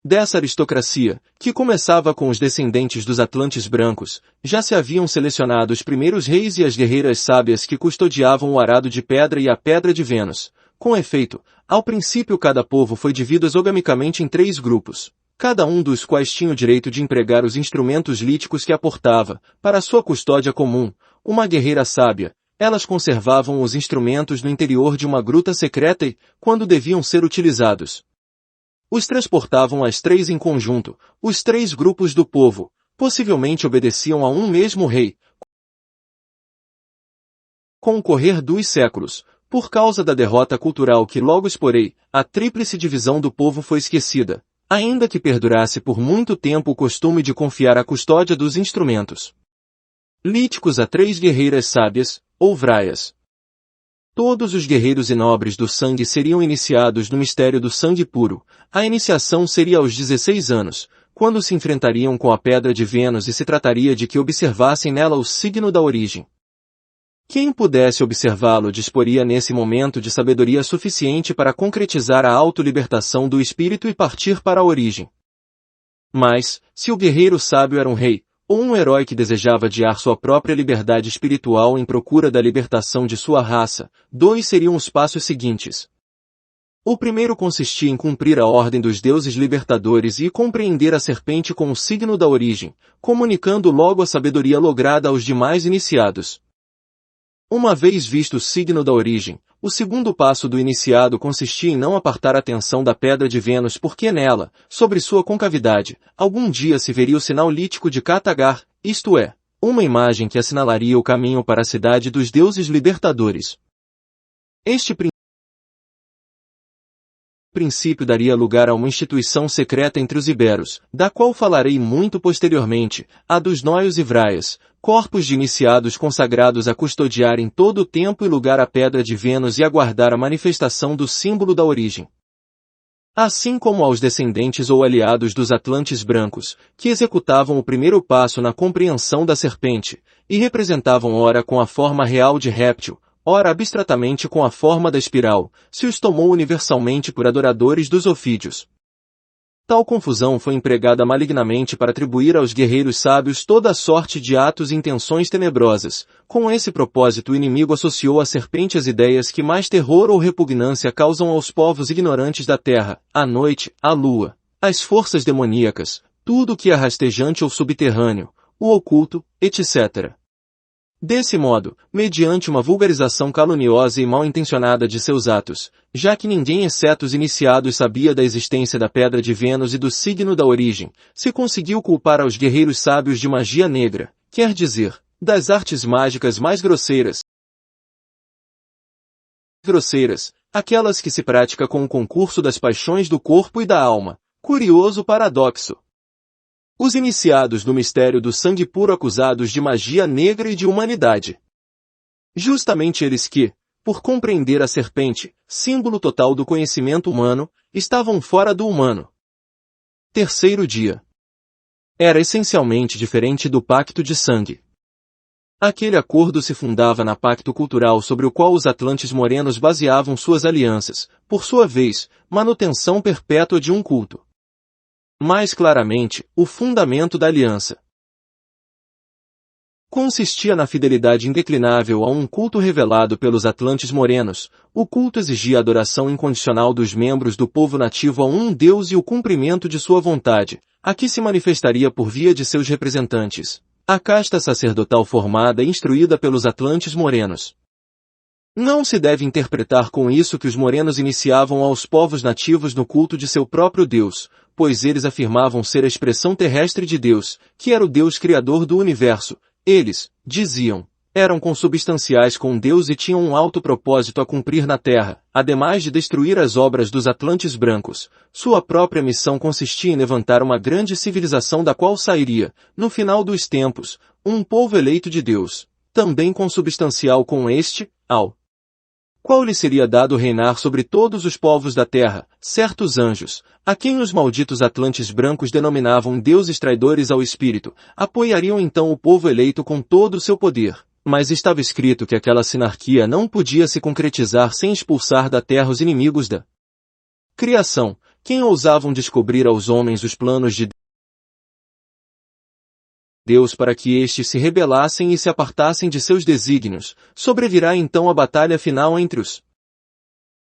Dessa aristocracia, que começava com os descendentes dos Atlantes brancos, já se haviam selecionado os primeiros reis e as guerreiras sábias que custodiavam o arado de pedra e a pedra de Vênus. Com efeito, ao princípio cada povo foi dividido exogamicamente em 3 grupos, cada um dos quais tinha o direito de empregar os instrumentos líticos que aportava, para sua custódia comum, uma guerreira sábia. Elas conservavam os instrumentos no interior de uma gruta secreta e, quando deviam ser utilizados, os transportavam as 3 em conjunto. Os 3 grupos do povo, possivelmente obedeciam a um mesmo rei. Com o correr dos séculos, Por causa da derrota cultural que logo exporei, a tríplice divisão do povo foi esquecida, ainda que perdurasse por muito tempo o costume de confiar a custódia dos instrumentos líticos a 3 guerreiras sábias, ou vraias. Todos os guerreiros e nobres do sangue seriam iniciados no mistério do sangue puro. A iniciação seria aos 16 anos, quando se enfrentariam com a pedra de Vênus e se trataria de que observassem nela o signo da origem. Quem pudesse observá-lo disporia nesse momento de sabedoria suficiente para concretizar a autolibertação do espírito e partir para a origem. Mas, se o guerreiro sábio era um rei, ou um herói que desejava adiar sua própria liberdade espiritual em procura da libertação de sua raça, 2 seriam os passos seguintes. O primeiro consistia em cumprir a ordem dos deuses libertadores e compreender a serpente com o signo da origem, comunicando logo a sabedoria lograda aos demais iniciados. Uma vez visto o signo da origem, o segundo passo do iniciado consistia em não apartar a atenção da pedra de Vênus porque nela, sobre sua concavidade, algum dia se veria o sinal lítico de Katagar, isto é, uma imagem que assinalaria o caminho para a cidade dos deuses libertadores. Este princípio daria lugar a uma instituição secreta entre os iberos, da qual falarei muito posteriormente, a dos nóios e vraias, corpos de iniciados consagrados a custodiar em todo o tempo e lugar a pedra de Vênus e aguardar a manifestação do símbolo da origem. Assim como aos descendentes ou aliados dos Atlantes brancos, que executavam o primeiro passo na compreensão da serpente, e representavam ora com a forma real de réptil, ora abstratamente com a forma da espiral, se os tomou universalmente por adoradores dos ofídios. Tal confusão foi empregada malignamente para atribuir aos guerreiros sábios toda a sorte de atos e intenções tenebrosas. Com esse propósito o inimigo associou à serpente as ideias que mais terror ou repugnância causam aos povos ignorantes da terra, a noite, a lua, as forças demoníacas, tudo que é rastejante ou subterrâneo, o oculto, etc. Desse modo, mediante uma vulgarização caluniosa e mal-intencionada de seus atos, já que ninguém exceto os iniciados sabia da existência da pedra de Vênus e do signo da origem, se conseguiu culpar aos guerreiros sábios de magia negra, quer dizer, das artes mágicas mais grosseiras, aquelas que se pratica com o concurso das paixões do corpo e da alma. Curioso paradoxo. Os iniciados do mistério do sangue puro acusados de magia negra e de humanidade. Justamente eles que, por compreender a serpente, símbolo total do conhecimento humano, estavam fora do humano. Terceiro dia. Era essencialmente diferente do pacto de sangue. Aquele acordo se fundava na pacto cultural sobre o qual os Atlantes morenos baseavam suas alianças, por sua vez, manutenção perpétua de um culto. Mais claramente, o fundamento da aliança consistia na fidelidade indeclinável a um culto revelado pelos Atlantes morenos. O culto exigia a adoração incondicional dos membros do povo nativo a um Deus e o cumprimento de sua vontade, a que se manifestaria por via de seus representantes, a casta sacerdotal formada e instruída pelos Atlantes morenos. Não se deve interpretar com isso que os morenos iniciavam aos povos nativos no culto de seu próprio Deus, pois eles afirmavam ser a expressão terrestre de Deus, que era o Deus criador do universo. Eles, diziam, eram consubstanciais com Deus e tinham um alto propósito a cumprir na terra, ademais de destruir as obras dos Atlantes brancos. Sua própria missão consistia em levantar uma grande civilização da qual sairia, no final dos tempos, um povo eleito de Deus, também consubstancial com este, ao qual lhe seria dado reinar sobre todos os povos da terra, certos anjos, a quem os malditos Atlantes brancos denominavam deuses traidores ao espírito, apoiariam então o povo eleito com todo o seu poder. Mas estava escrito que aquela sinarquia não podia se concretizar sem expulsar da terra os inimigos da criação, quem ousavam descobrir aos homens os planos de Deus para que estes se rebelassem e se apartassem de seus desígnios. Sobrevirá então a batalha final entre os.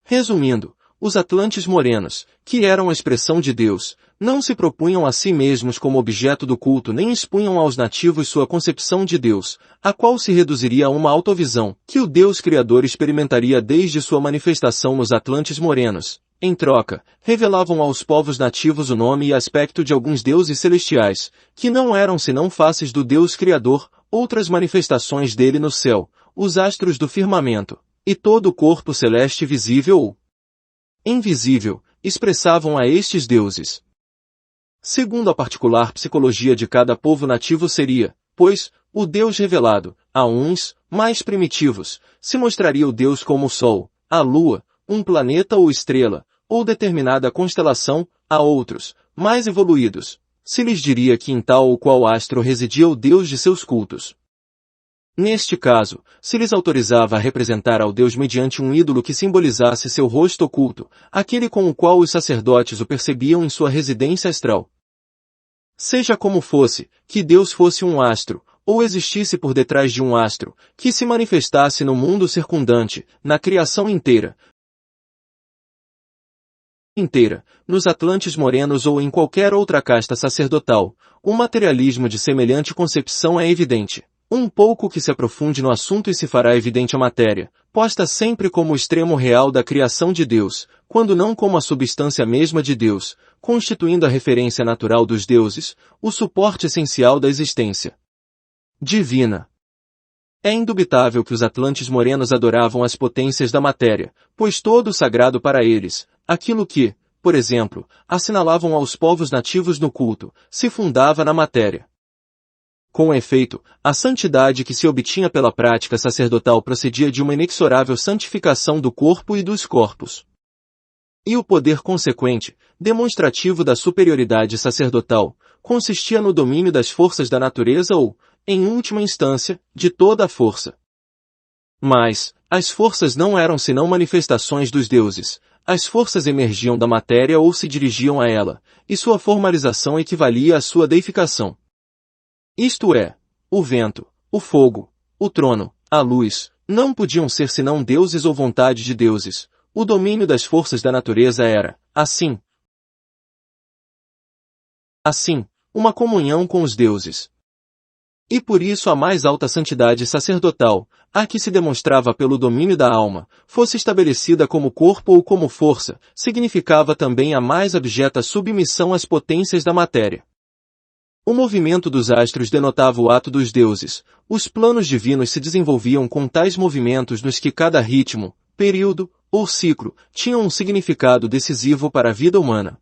Resumindo, os Atlantes morenos, que eram a expressão de Deus, não se propunham a si mesmos como objeto do culto nem expunham aos nativos sua concepção de Deus, a qual se reduziria a uma autovisão, que o Deus Criador experimentaria desde sua manifestação nos Atlantes morenos. Em troca, revelavam aos povos nativos o nome e aspecto de alguns deuses celestiais, que não eram senão faces do Deus Criador, outras manifestações dele no céu, os astros do firmamento, e todo o corpo celeste visível ou invisível, expressavam a estes deuses. Segundo a particular psicologia de cada povo nativo seria, pois, o Deus revelado, a uns, mais primitivos, se mostraria o Deus como o Sol, a Lua, um planeta ou estrela, ou determinada constelação, a outros, mais evoluídos, se lhes diria que em tal ou qual astro residia o Deus de seus cultos. Neste caso, se lhes autorizava a representar ao Deus mediante um ídolo que simbolizasse seu rosto oculto, aquele com o qual os sacerdotes o percebiam em sua residência astral. Seja como fosse, que Deus fosse um astro, ou existisse por detrás de um astro, que se manifestasse no mundo circundante, na criação inteira, nos Atlantes morenos ou em qualquer outra casta sacerdotal, o materialismo de semelhante concepção é evidente. Um pouco que se aprofunde no assunto e se fará evidente a matéria, posta sempre como o extremo real da criação de Deus, quando não como a substância mesma de Deus, constituindo a referência natural dos deuses, o suporte essencial da existência divina. É indubitável que os Atlantes morenos adoravam as potências da matéria, pois todo o sagrado para eles, aquilo que, por exemplo, assinalavam aos povos nativos no culto, se fundava na matéria. Com efeito, a santidade que se obtinha pela prática sacerdotal procedia de uma inexorável santificação do corpo e dos corpos. E o poder consequente, demonstrativo da superioridade sacerdotal, consistia no domínio das forças da natureza ou, em última instância, de toda a força. Mas, as forças não eram senão manifestações dos deuses, as forças emergiam da matéria ou se dirigiam a ela, e sua formalização equivalia à sua deificação. Isto é, o vento, o fogo, o trono, a luz, não podiam ser senão deuses ou vontade de deuses. O domínio das forças da natureza era, assim, uma comunhão com os deuses. E por isso a mais alta santidade sacerdotal, a que se demonstrava pelo domínio da alma, fosse estabelecida como corpo ou como força, significava também a mais abjeta submissão às potências da matéria. O movimento dos astros denotava o ato dos deuses. Os planos divinos se desenvolviam com tais movimentos nos que cada ritmo, período, ou ciclo, tinham um significado decisivo para a vida humana.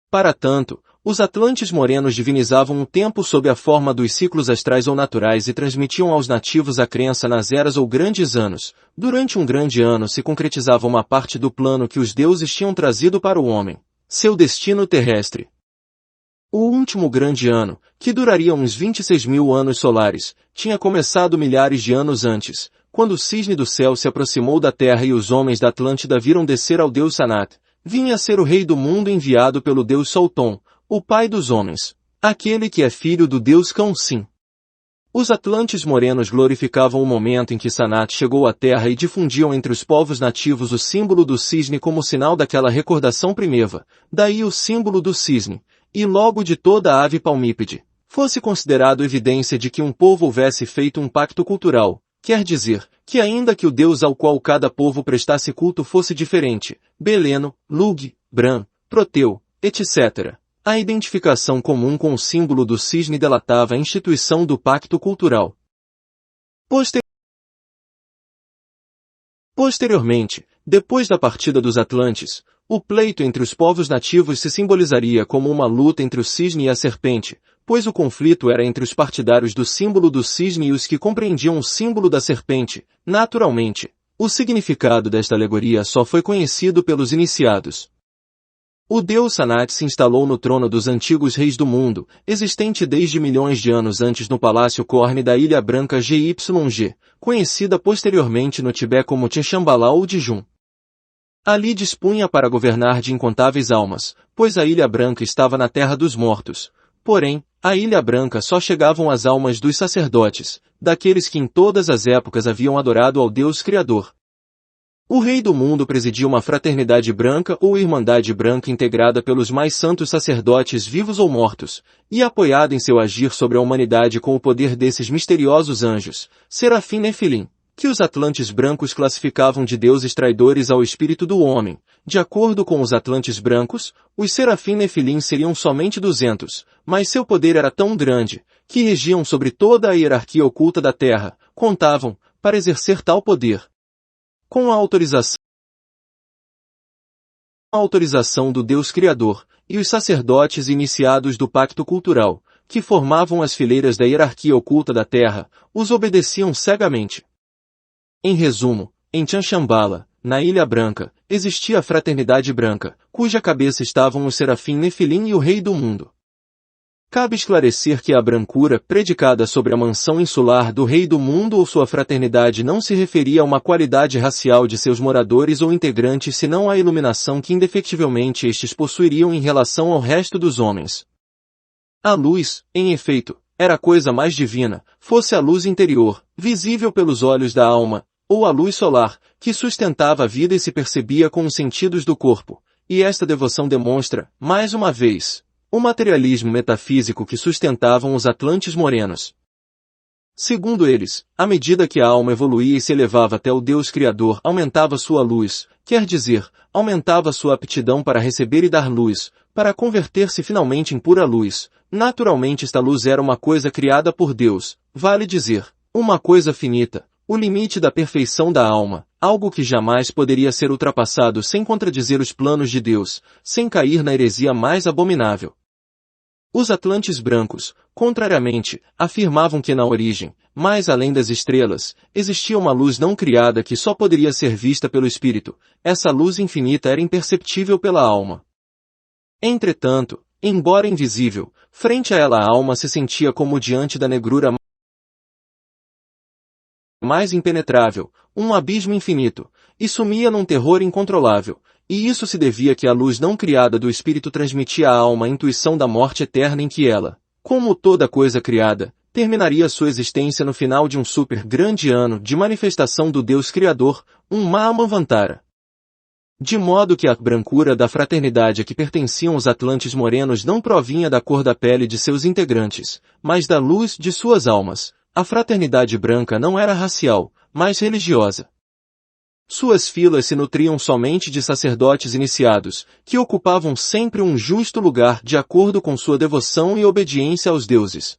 Para tanto, os Atlantes morenos divinizavam o tempo sob a forma dos ciclos astrais ou naturais e transmitiam aos nativos a crença nas eras ou grandes anos. Durante um grande ano se concretizava uma parte do plano que os deuses tinham trazido para o homem, seu destino terrestre. O último grande ano, que duraria uns 26.000 anos solares, tinha começado milhares de anos antes, quando o cisne do céu se aproximou da terra e os homens da Atlântida viram descer ao deus Sanat. Vinha a ser o rei do mundo enviado pelo deus Solton, o pai dos homens, aquele que é filho do deus Cão-Sim. Os Atlantes morenos glorificavam o momento em que Sanat chegou à terra e difundiam entre os povos nativos o símbolo do cisne como sinal daquela recordação primeva, daí o símbolo do cisne, e logo de toda a ave palmípede, fosse considerado evidência de que um povo houvesse feito um pacto cultural, quer dizer, que ainda que o deus ao qual cada povo prestasse culto fosse diferente, Beleno, Lug, Bran, Proteu, etc., a identificação comum com o símbolo do cisne delatava a instituição do pacto cultural. Posteriormente, depois da partida dos Atlantes, o pleito entre os povos nativos se simbolizaria como uma luta entre o cisne e a serpente, pois o conflito era entre os partidários do símbolo do cisne e os que compreendiam o símbolo da serpente. Naturalmente, o significado desta alegoria só foi conhecido pelos iniciados. O deus Sanat se instalou no trono dos antigos reis do mundo, existente desde milhões de anos antes no Palácio Corne da Ilha Branca GYG, conhecida posteriormente no Tibete como Tchambala ou Dijun. Ali dispunha para governar de incontáveis almas, pois a Ilha Branca estava na terra dos mortos. Porém, à Ilha Branca só chegavam as almas dos sacerdotes, daqueles que em todas as épocas haviam adorado ao Deus Criador. O Rei do Mundo presidia uma fraternidade branca ou irmandade branca integrada pelos mais santos sacerdotes vivos ou mortos, e apoiada em seu agir sobre a humanidade com o poder desses misteriosos anjos, Serafim Nefilim, que os Atlantes brancos classificavam de deuses traidores ao espírito do homem. De acordo com os Atlantes brancos, os Serafim Nefilim seriam somente 200, mas seu poder era tão grande, que regiam sobre toda a hierarquia oculta da Terra, contavam, para exercer tal poder, Com a autorização do Deus Criador, e os sacerdotes iniciados do pacto cultural, que formavam as fileiras da hierarquia oculta da terra, os obedeciam cegamente. Em resumo, em Chanchambala, na Ilha Branca, existia a Fraternidade Branca, cuja cabeça estavam o Serafim Nefilim e o Rei do Mundo. Cabe esclarecer que a brancura predicada sobre a mansão insular do Rei do Mundo ou sua fraternidade não se referia a uma qualidade racial de seus moradores ou integrantes senão à iluminação que indefectivelmente estes possuiriam em relação ao resto dos homens. A luz, em efeito, era a coisa mais divina, fosse a luz interior, visível pelos olhos da alma, ou a luz solar, que sustentava a vida e se percebia com os sentidos do corpo, e esta devoção demonstra, mais uma vez, o materialismo metafísico que sustentavam os Atlantes morenos. Segundo eles, à medida que a alma evoluía e se elevava até o Deus Criador, aumentava sua luz, quer dizer, aumentava sua aptidão para receber e dar luz, para converter-se finalmente em pura luz. Naturalmente esta luz era uma coisa criada por Deus, vale dizer, uma coisa finita, o limite da perfeição da alma, algo que jamais poderia ser ultrapassado sem contradizer os planos de Deus, sem cair na heresia mais abominável. Os Atlantes brancos, contrariamente, afirmavam que na origem, mais além das estrelas, existia uma luz não criada que só poderia ser vista pelo espírito. Essa luz infinita era imperceptível pela alma. Entretanto, embora invisível, frente a ela a alma se sentia como diante da negrura mais impenetrável, um abismo infinito, e sumia num terror incontrolável. E isso se devia que a luz não criada do espírito transmitia à alma a intuição da morte eterna em que ela, como toda coisa criada, terminaria sua existência no final de um super grande ano de manifestação do Deus Criador, um Mahamavantara. De modo que a brancura da fraternidade a que pertenciam os Atlantes morenos não provinha da cor da pele de seus integrantes, mas da luz de suas almas. A fraternidade branca não era racial, mas religiosa. Suas filas se nutriam somente de sacerdotes iniciados, que ocupavam sempre um justo lugar de acordo com sua devoção e obediência aos deuses.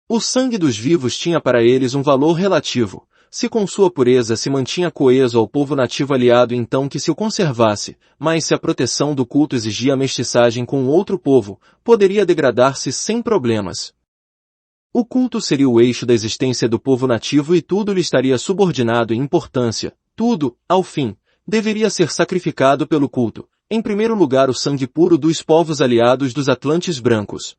O sangue dos vivos tinha para eles um valor relativo. Se com sua pureza se mantinha coeso ao povo nativo aliado então que se o conservasse, mas se a proteção do culto exigia a mestiçagem com outro povo, poderia degradar-se sem problemas. O culto seria o eixo da existência do povo nativo e tudo lhe estaria subordinado em importância. Tudo, ao fim, deveria ser sacrificado pelo culto, em primeiro lugar o sangue puro dos povos aliados dos Atlantes brancos.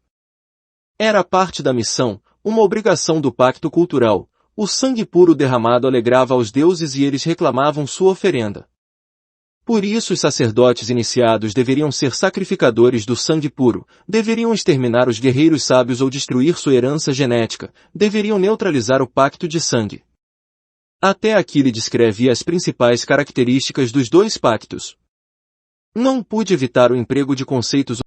Era parte da missão, uma obrigação do pacto cultural. O sangue puro derramado alegrava aos deuses e eles reclamavam sua oferenda. Por isso os sacerdotes iniciados deveriam ser sacrificadores do sangue puro, deveriam exterminar os guerreiros sábios ou destruir sua herança genética, deveriam neutralizar o pacto de sangue. Até aqui lhe descreve as principais características dos dois pactos. Não pude evitar o emprego de conceitos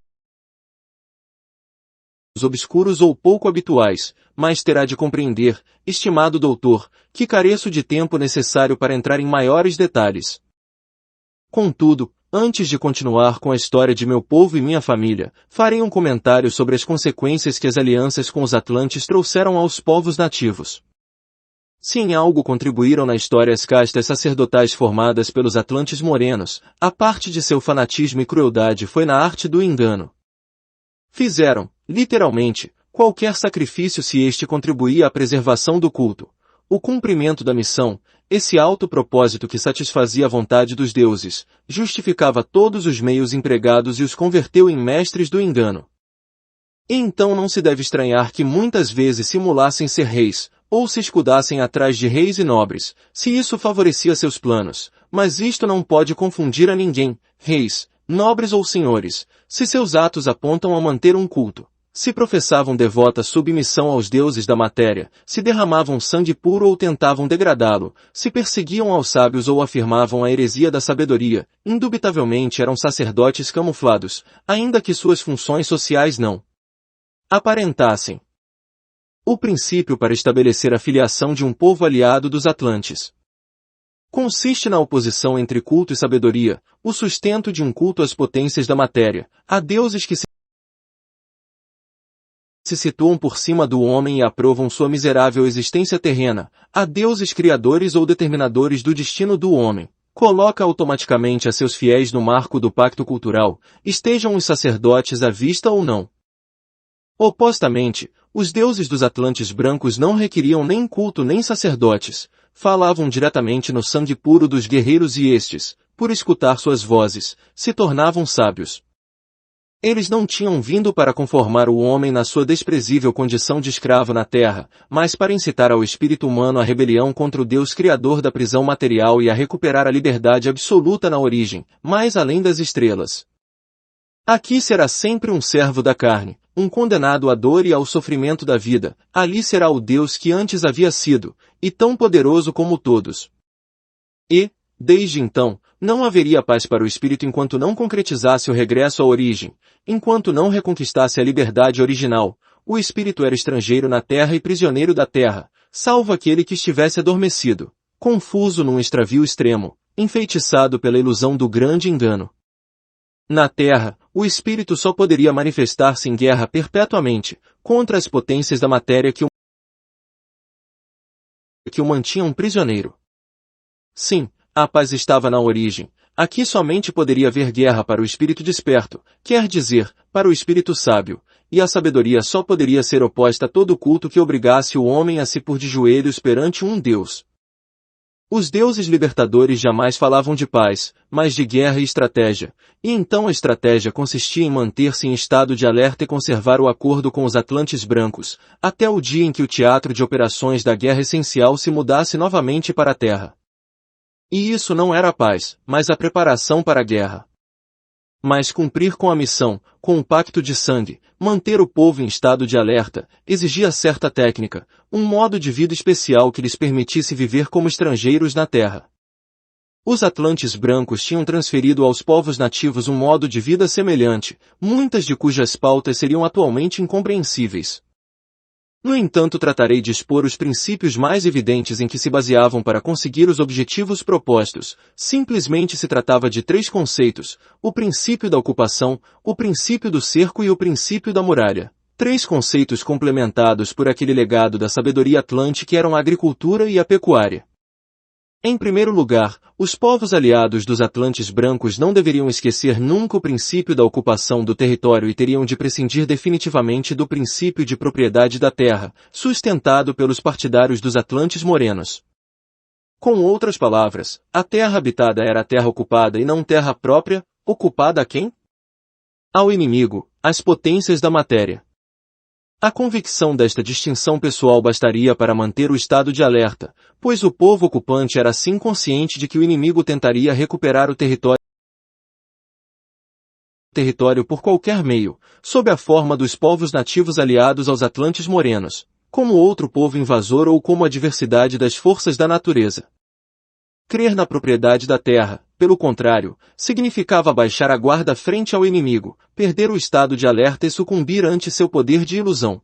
obscuros ou pouco habituais, mas terá de compreender, estimado doutor, que careço de tempo necessário para entrar em maiores detalhes. Contudo, antes de continuar com a história de meu povo e minha família, farei um comentário sobre as consequências que as alianças com os Atlantes trouxeram aos povos nativos. Se em algo contribuíram na história as castas sacerdotais formadas pelos Atlantes morenos, a parte de seu fanatismo e crueldade foi na arte do engano. Fizeram, literalmente, qualquer sacrifício se este contribuía à preservação do culto, o cumprimento da missão, esse alto propósito que satisfazia a vontade dos deuses, justificava todos os meios empregados e os converteu em mestres do engano. E então não se deve estranhar que muitas vezes simulassem ser reis, ou se escudassem atrás de reis e nobres, se isso favorecia seus planos, mas isto não pode confundir a ninguém, reis, nobres ou senhores, se seus atos apontam a manter um culto, se professavam devota submissão aos deuses da matéria, se derramavam sangue puro ou tentavam degradá-lo, se perseguiam aos sábios ou afirmavam a heresia da sabedoria, indubitavelmente eram sacerdotes camuflados, ainda que suas funções sociais não aparentassem. O princípio para estabelecer a filiação de um povo aliado dos Atlantes consiste na oposição entre culto e sabedoria, o sustento de um culto às potências da matéria, a deuses que se se situam por cima do homem e aprovam sua miserável existência terrena, a deuses criadores ou determinadores do destino do homem, coloca automaticamente a seus fiéis no marco do pacto cultural, estejam os sacerdotes à vista ou não. Opostamente, os deuses dos Atlantes brancos não requeriam nem culto nem sacerdotes, falavam diretamente no sangue puro dos guerreiros e estes, por escutar suas vozes, se tornavam sábios. Eles não tinham vindo para conformar o homem na sua desprezível condição de escravo na terra, mas para incitar ao espírito humano à rebelião contra o Deus criador da prisão material e a recuperar a liberdade absoluta na origem, mais além das estrelas. Aqui será sempre um servo da carne, um condenado à dor e ao sofrimento da vida, ali será o Deus que antes havia sido, e tão poderoso como todos. E, desde então, não haveria paz para o espírito enquanto não concretizasse o regresso à origem, enquanto não reconquistasse a liberdade original. O espírito era estrangeiro na terra e prisioneiro da terra, salvo aquele que estivesse adormecido, confuso num extravio extremo, enfeitiçado pela ilusão do grande engano. Na terra, o espírito só poderia manifestar-se em guerra perpetuamente, contra as potências da matéria que o mantinham prisioneiro. Sim, a paz estava na origem. Aqui somente poderia haver guerra para o espírito desperto, quer dizer, para o espírito sábio, e a sabedoria só poderia ser oposta a todo culto que obrigasse o homem a se pôr de joelhos perante um Deus. Os deuses libertadores jamais falavam de paz, mas de guerra e estratégia, e então a estratégia consistia em manter-se em estado de alerta e conservar o acordo com os Atlantes brancos, até o dia em que o teatro de operações da guerra essencial se mudasse novamente para a Terra. E isso não era a paz, mas a preparação para a guerra. Mas cumprir com a missão, com o pacto de sangue, manter o povo em estado de alerta, exigia certa técnica, um modo de vida especial que lhes permitisse viver como estrangeiros na terra. Os Atlantes brancos tinham transferido aos povos nativos um modo de vida semelhante, muitas de cujas pautas seriam atualmente incompreensíveis. No entanto, tratarei de expor os princípios mais evidentes em que se baseavam para conseguir os objetivos propostos. Simplesmente se tratava de 3 conceitos: o princípio da ocupação, o princípio do cerco e o princípio da muralha. 3 conceitos complementados por aquele legado da sabedoria atlântica que eram a agricultura e a pecuária. Em primeiro lugar, os povos aliados dos Atlantes brancos não deveriam esquecer nunca o princípio da ocupação do território e teriam de prescindir definitivamente do princípio de propriedade da terra, sustentado pelos partidários dos Atlantes morenos. Com outras palavras, a terra habitada era a terra ocupada e não terra própria, ocupada a quem? Ao inimigo, às potências da matéria. A convicção desta distinção pessoal bastaria para manter o estado de alerta, pois o povo ocupante era assim consciente de que o inimigo tentaria recuperar o território por qualquer meio, sob a forma dos povos nativos aliados aos Atlantes morenos, como outro povo invasor ou como a diversidade das forças da natureza. Crer na propriedade da terra, pelo contrário, significava baixar a guarda frente ao inimigo, perder o estado de alerta e sucumbir ante seu poder de ilusão.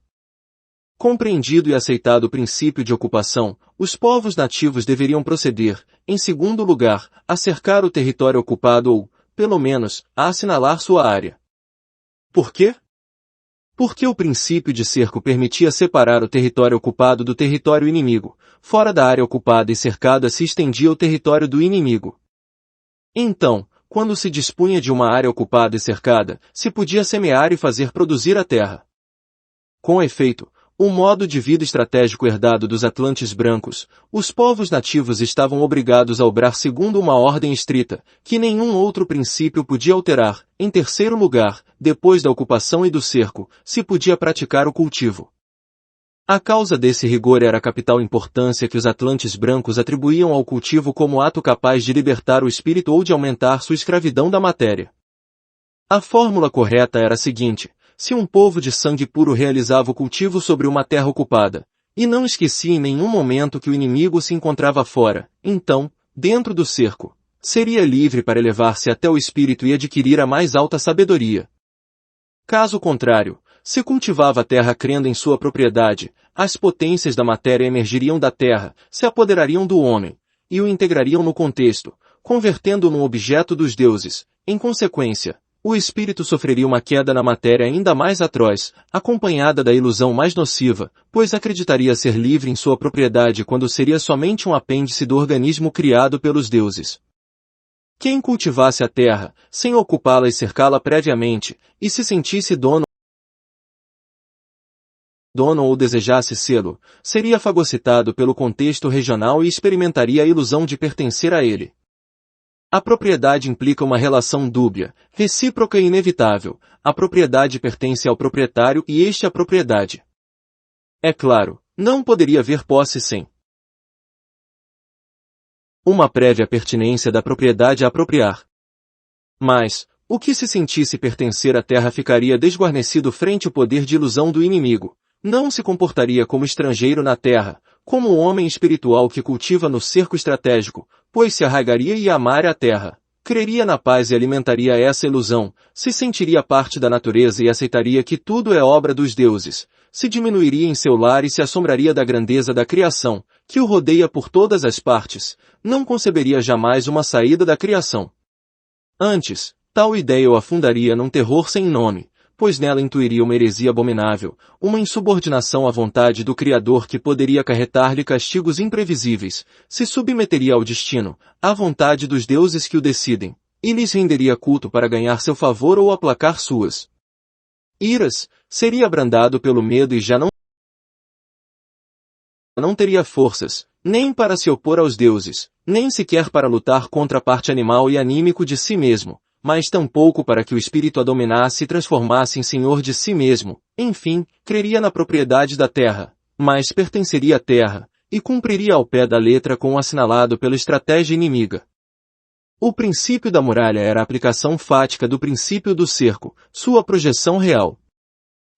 Compreendido e aceitado o princípio de ocupação, os povos nativos deveriam proceder, em segundo lugar, a cercar o território ocupado ou, pelo menos, a assinalar sua área. Por quê? Porque o princípio de cerco permitia separar o território ocupado do território inimigo. Fora da área ocupada e cercada se estendia o território do inimigo. Então, quando se dispunha de uma área ocupada e cercada, se podia semear e fazer produzir a terra. Com efeito, o modo de vida estratégico herdado dos Atlantes brancos, os povos nativos estavam obrigados a obrar segundo uma ordem estrita, que nenhum outro princípio podia alterar. Em terceiro lugar, depois da ocupação e do cerco, se podia praticar o cultivo. A causa desse rigor era a capital importância que os Atlantes brancos atribuíam ao cultivo como ato capaz de libertar o espírito ou de aumentar sua escravidão da matéria. A fórmula correta era a seguinte: se um povo de sangue puro realizava o cultivo sobre uma terra ocupada, e não esquecia em nenhum momento que o inimigo se encontrava fora, então, dentro do cerco, seria livre para elevar-se até o espírito e adquirir a mais alta sabedoria. Caso contrário, se cultivava a terra crendo em sua propriedade, as potências da matéria emergiriam da terra, se apoderariam do homem, e o integrariam no contexto, convertendo-o num objeto dos deuses. Em consequência, O espírito sofreria uma queda na matéria ainda mais atroz, acompanhada da ilusão mais nociva, pois acreditaria ser livre em sua propriedade quando seria somente um apêndice do organismo criado pelos deuses. Quem cultivasse a terra, sem ocupá-la e cercá-la previamente, e se sentisse dono ou desejasse sê-lo, seria fagocitado pelo contexto regional e experimentaria a ilusão de pertencer a ele. A propriedade implica uma relação dúbia, recíproca e inevitável. A propriedade pertence ao proprietário e este à propriedade. É claro, não poderia haver posse sem uma prévia pertinência da propriedade a apropriar. Mas, o que se sentisse pertencer à terra ficaria desguarnecido frente ao poder de ilusão do inimigo. Não se comportaria como estrangeiro na terra, como o homem espiritual que cultiva no cerco estratégico, pois se arraigaria e amaria a terra, creria na paz e alimentaria essa ilusão, se sentiria parte da natureza e aceitaria que tudo é obra dos deuses, se diminuiria em seu lar e se assombraria da grandeza da criação, que o rodeia por todas as partes, não conceberia jamais uma saída da criação. Antes, tal ideia o afundaria num terror sem nome, pois nela intuiria uma heresia abominável, uma insubordinação à vontade do Criador que poderia acarretar-lhe castigos imprevisíveis, se submeteria ao destino, à vontade dos deuses que o decidem, e lhes renderia culto para ganhar seu favor ou aplacar suas iras, seria abrandado pelo medo e já não teria forças, nem para se opor aos deuses, nem sequer para lutar contra a parte animal e anímico de si mesmo, mas tampouco para que o espírito a dominasse e transformasse em senhor de si mesmo. Enfim, creria na propriedade da terra, mas pertenceria à terra, e cumpriria ao pé da letra com o assinalado pela estratégia inimiga. O princípio da muralha era a aplicação fática do princípio do cerco, sua projeção real.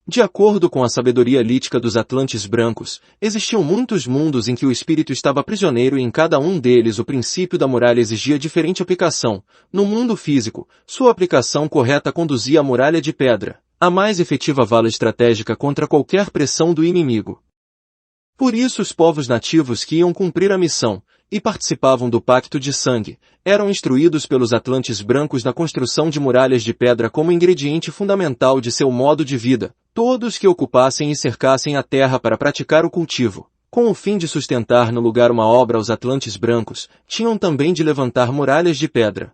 De acordo com a sabedoria lítica dos Atlantes brancos, existiam muitos mundos em que o espírito estava prisioneiro e em cada um deles o princípio da muralha exigia diferente aplicação. No mundo físico, sua aplicação correta conduzia à muralha de pedra, a mais efetiva vala estratégica contra qualquer pressão do inimigo. Por isso os povos nativos que iam cumprir a missão, e participavam do pacto de sangue, eram instruídos pelos Atlantes brancos na construção de muralhas de pedra como ingrediente fundamental de seu modo de vida. Todos que ocupassem e cercassem a terra para praticar o cultivo, com o fim de sustentar no lugar uma obra aos Atlantes brancos, tinham também de levantar muralhas de pedra.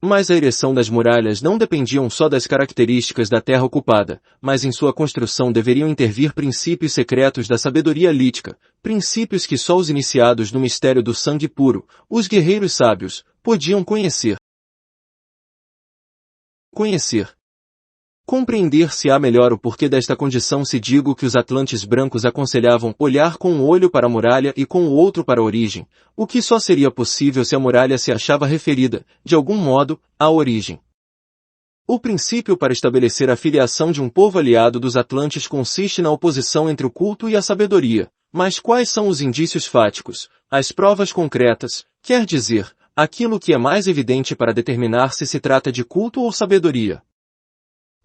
Mas a ereção das muralhas não dependiam só das características da terra ocupada, mas em sua construção deveriam intervir princípios secretos da sabedoria lítica, princípios que só os iniciados no mistério do sangue puro, os guerreiros sábios, podiam conhecer. Compreender-se-á melhor o porquê desta condição se digo que os Atlantes brancos aconselhavam olhar com um olho para a muralha e com o outro para a origem, o que só seria possível se a muralha se achava referida, de algum modo, à origem. O princípio para estabelecer a filiação de um povo aliado dos Atlantes consiste na oposição entre o culto e a sabedoria. Mas quais são os indícios fáticos, as provas concretas, quer dizer, aquilo que é mais evidente para determinar se se trata de culto ou sabedoria?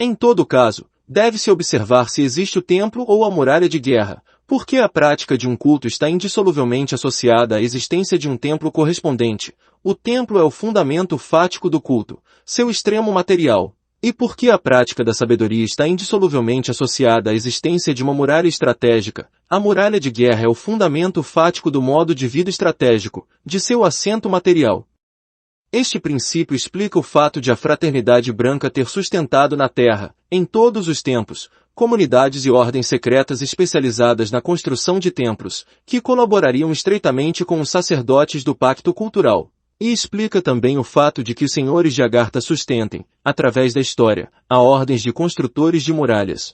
Em todo caso, deve-se observar se existe o templo ou a muralha de guerra, porque a prática de um culto está indissoluvelmente associada à existência de um templo correspondente. O templo é o fundamento fático do culto, seu extremo material. E porque a prática da sabedoria está indissoluvelmente associada à existência de uma muralha estratégica, a muralha de guerra é o fundamento fático do modo de vida estratégico, de seu assento material. Este princípio explica o fato de a fraternidade branca ter sustentado na Terra, em todos os tempos, comunidades e ordens secretas especializadas na construção de templos, que colaborariam estreitamente com os sacerdotes do pacto cultural. E explica também o fato de que os senhores de Agartha sustentem, através da história, a ordens de construtores de muralhas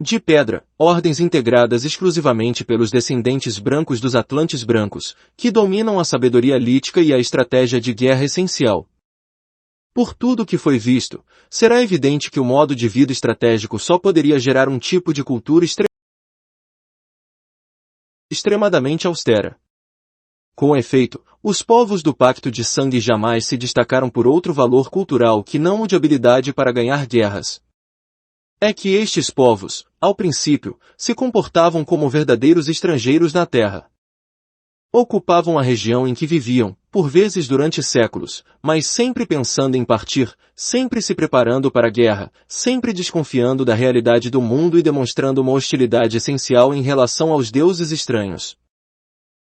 de pedra, ordens integradas exclusivamente pelos descendentes brancos dos Atlantes brancos, que dominam a sabedoria lítica e a estratégia de guerra essencial. Por tudo que foi visto, será evidente que o modo de vida estratégico só poderia gerar um tipo de cultura extremadamente austera. Com efeito, os povos do Pacto de Sangue jamais se destacaram por outro valor cultural que não o de habilidade para ganhar guerras. É que estes povos, ao princípio, se comportavam como verdadeiros estrangeiros na terra. Ocupavam a região em que viviam, por vezes durante séculos, mas sempre pensando em partir, sempre se preparando para a guerra, sempre desconfiando da realidade do mundo e demonstrando uma hostilidade essencial em relação aos deuses estranhos.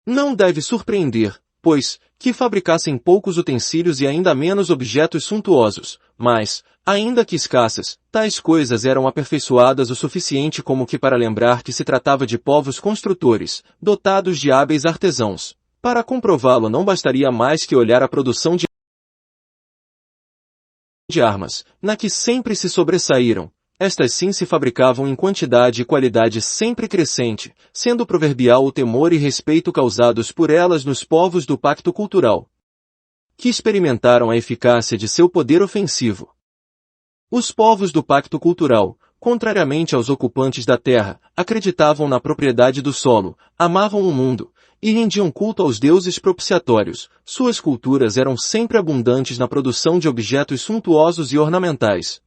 Não deve surpreender, pois, que fabricassem poucos utensílios e ainda menos objetos suntuosos, mas, ainda que escassas, tais coisas eram aperfeiçoadas o suficiente como que para lembrar que se tratava de povos construtores, dotados de hábeis artesãos. Para comprová-lo não bastaria mais que olhar a produção de armas, na que sempre se sobressaíram. Estas sim se fabricavam em quantidade e qualidade sempre crescente, sendo proverbial o temor e respeito causados por elas nos povos do pacto cultural, que experimentaram a eficácia de seu poder ofensivo. Os povos do pacto cultural, contrariamente aos ocupantes da terra, acreditavam na propriedade do solo, amavam o mundo, e rendiam culto aos deuses propiciatórios. Suas culturas eram sempre abundantes na produção de objetos suntuosos e ornamentais.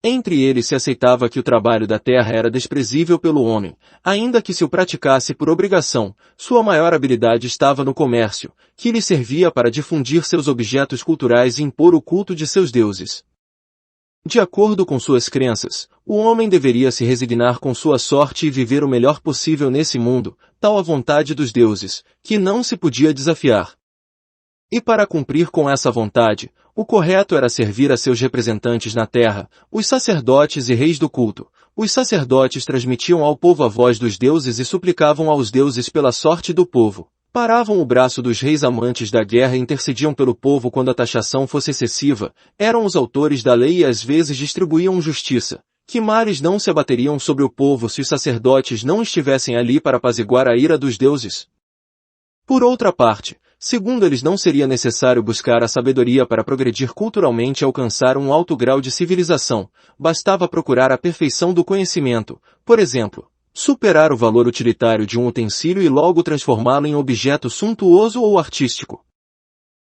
Entre eles se aceitava que o trabalho da terra era desprezível pelo homem, ainda que se o praticasse por obrigação. Sua maior habilidade estava no comércio, que lhe servia para difundir seus objetos culturais e impor o culto de seus deuses. De acordo com suas crenças, o homem deveria se resignar com sua sorte e viver o melhor possível nesse mundo, tal a vontade dos deuses, que não se podia desafiar. E para cumprir com essa vontade, o correto era servir a seus representantes na terra, os sacerdotes e reis do culto. Os sacerdotes transmitiam ao povo a voz dos deuses e suplicavam aos deuses pela sorte do povo. Paravam o braço dos reis amantes da guerra e intercediam pelo povo quando a taxação fosse excessiva. Eram os autores da lei e às vezes distribuíam justiça. Que males não se abateriam sobre o povo se os sacerdotes não estivessem ali para apaziguar a ira dos deuses? Por outra parte, segundo eles não seria necessário buscar a sabedoria para progredir culturalmente e alcançar um alto grau de civilização, bastava procurar a perfeição do conhecimento, por exemplo, superar o valor utilitário de um utensílio e logo transformá-lo em objeto suntuoso ou artístico.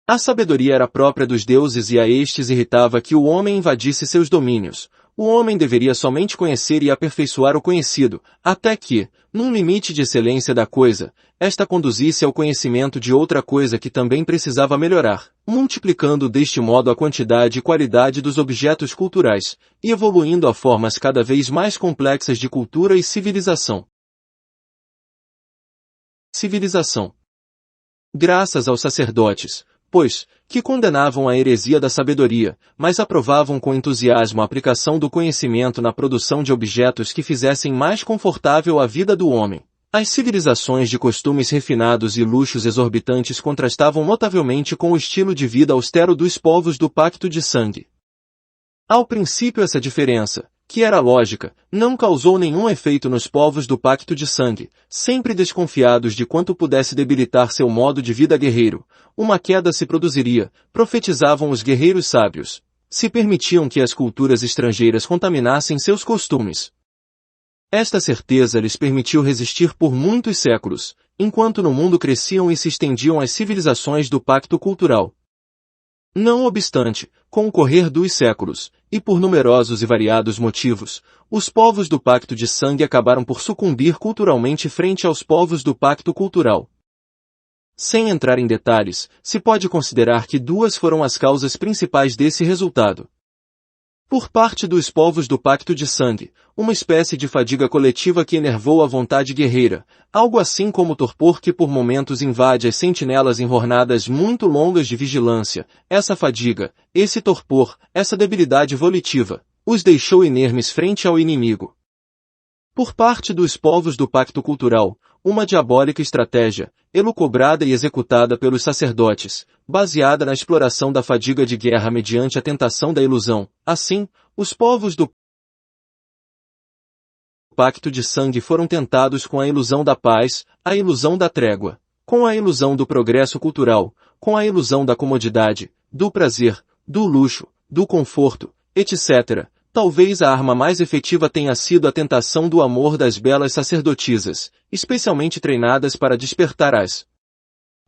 A sabedoria era própria dos deuses e a estes irritava que o homem invadisse seus domínios. O homem deveria somente conhecer e aperfeiçoar o conhecido, até que, num limite de excelência da coisa, esta conduzisse ao conhecimento de outra coisa que também precisava melhorar, multiplicando deste modo a quantidade e qualidade dos objetos culturais, e evoluindo a formas cada vez mais complexas de cultura e civilização. Graças aos sacerdotes, pois, que condenavam a heresia da sabedoria, mas aprovavam com entusiasmo a aplicação do conhecimento na produção de objetos que fizessem mais confortável a vida do homem. As civilizações de costumes refinados e luxos exorbitantes contrastavam notavelmente com o estilo de vida austero dos povos do pacto de sangue. Ao princípio essa diferença, que era lógica, não causou nenhum efeito nos povos do pacto de sangue, sempre desconfiados de quanto pudesse debilitar seu modo de vida guerreiro. Uma queda se produziria, profetizavam os guerreiros sábios. Se permitiam que as culturas estrangeiras contaminassem seus costumes. Esta certeza lhes permitiu resistir por muitos séculos, enquanto no mundo cresciam e se estendiam as civilizações do pacto cultural. Não obstante, com o correr dos séculos, e por numerosos e variados motivos, os povos do pacto de sangue acabaram por sucumbir culturalmente frente aos povos do pacto cultural. Sem entrar em detalhes, se pode considerar que duas foram as causas principais desse resultado. Por parte dos povos do pacto de sangue, uma espécie de fadiga coletiva que enervou a vontade guerreira, algo assim como o torpor que por momentos invade as sentinelas em jornadas muito longas de vigilância. Essa fadiga, esse torpor, essa debilidade volitiva, os deixou inermes frente ao inimigo. Por parte dos povos do pacto cultural, uma diabólica estratégia, elucubrada e executada pelos sacerdotes, baseada na exploração da fadiga de guerra mediante a tentação da ilusão. Assim, os povos do pacto de sangue foram tentados com a ilusão da paz, a ilusão da trégua, com a ilusão do progresso cultural, com a ilusão da comodidade, do prazer, do luxo, do conforto, etc. Talvez a arma mais efetiva tenha sido a tentação do amor das belas sacerdotisas, especialmente treinadas para despertar as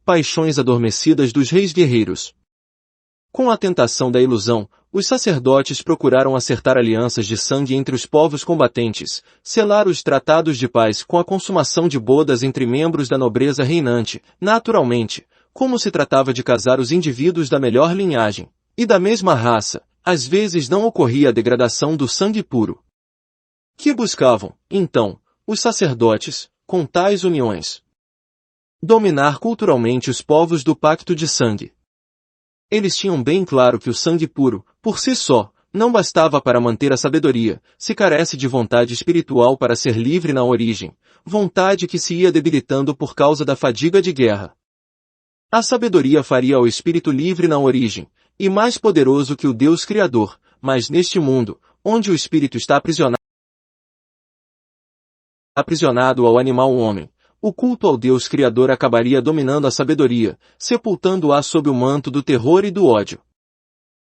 paixões adormecidas dos reis guerreiros. Com a tentação da ilusão, os sacerdotes procuraram acertar alianças de sangue entre os povos combatentes, selar os tratados de paz com a consumação de bodas entre membros da nobreza reinante. Naturalmente, como se tratava de casar os indivíduos da melhor linhagem e da mesma raça, às vezes não ocorria a degradação do sangue puro. Que buscavam, então, os sacerdotes, com tais uniões? Dominar culturalmente os povos do pacto de sangue. Eles tinham bem claro que o sangue puro, por si só, não bastava para manter a sabedoria, se carece de vontade espiritual para ser livre na origem, vontade que se ia debilitando por causa da fadiga de guerra. A sabedoria faria o espírito livre na origem, e mais poderoso que o Deus Criador, mas neste mundo, onde o espírito está aprisionado ao animal homem, o culto ao Deus Criador acabaria dominando a sabedoria, sepultando-a sob o manto do terror e do ódio.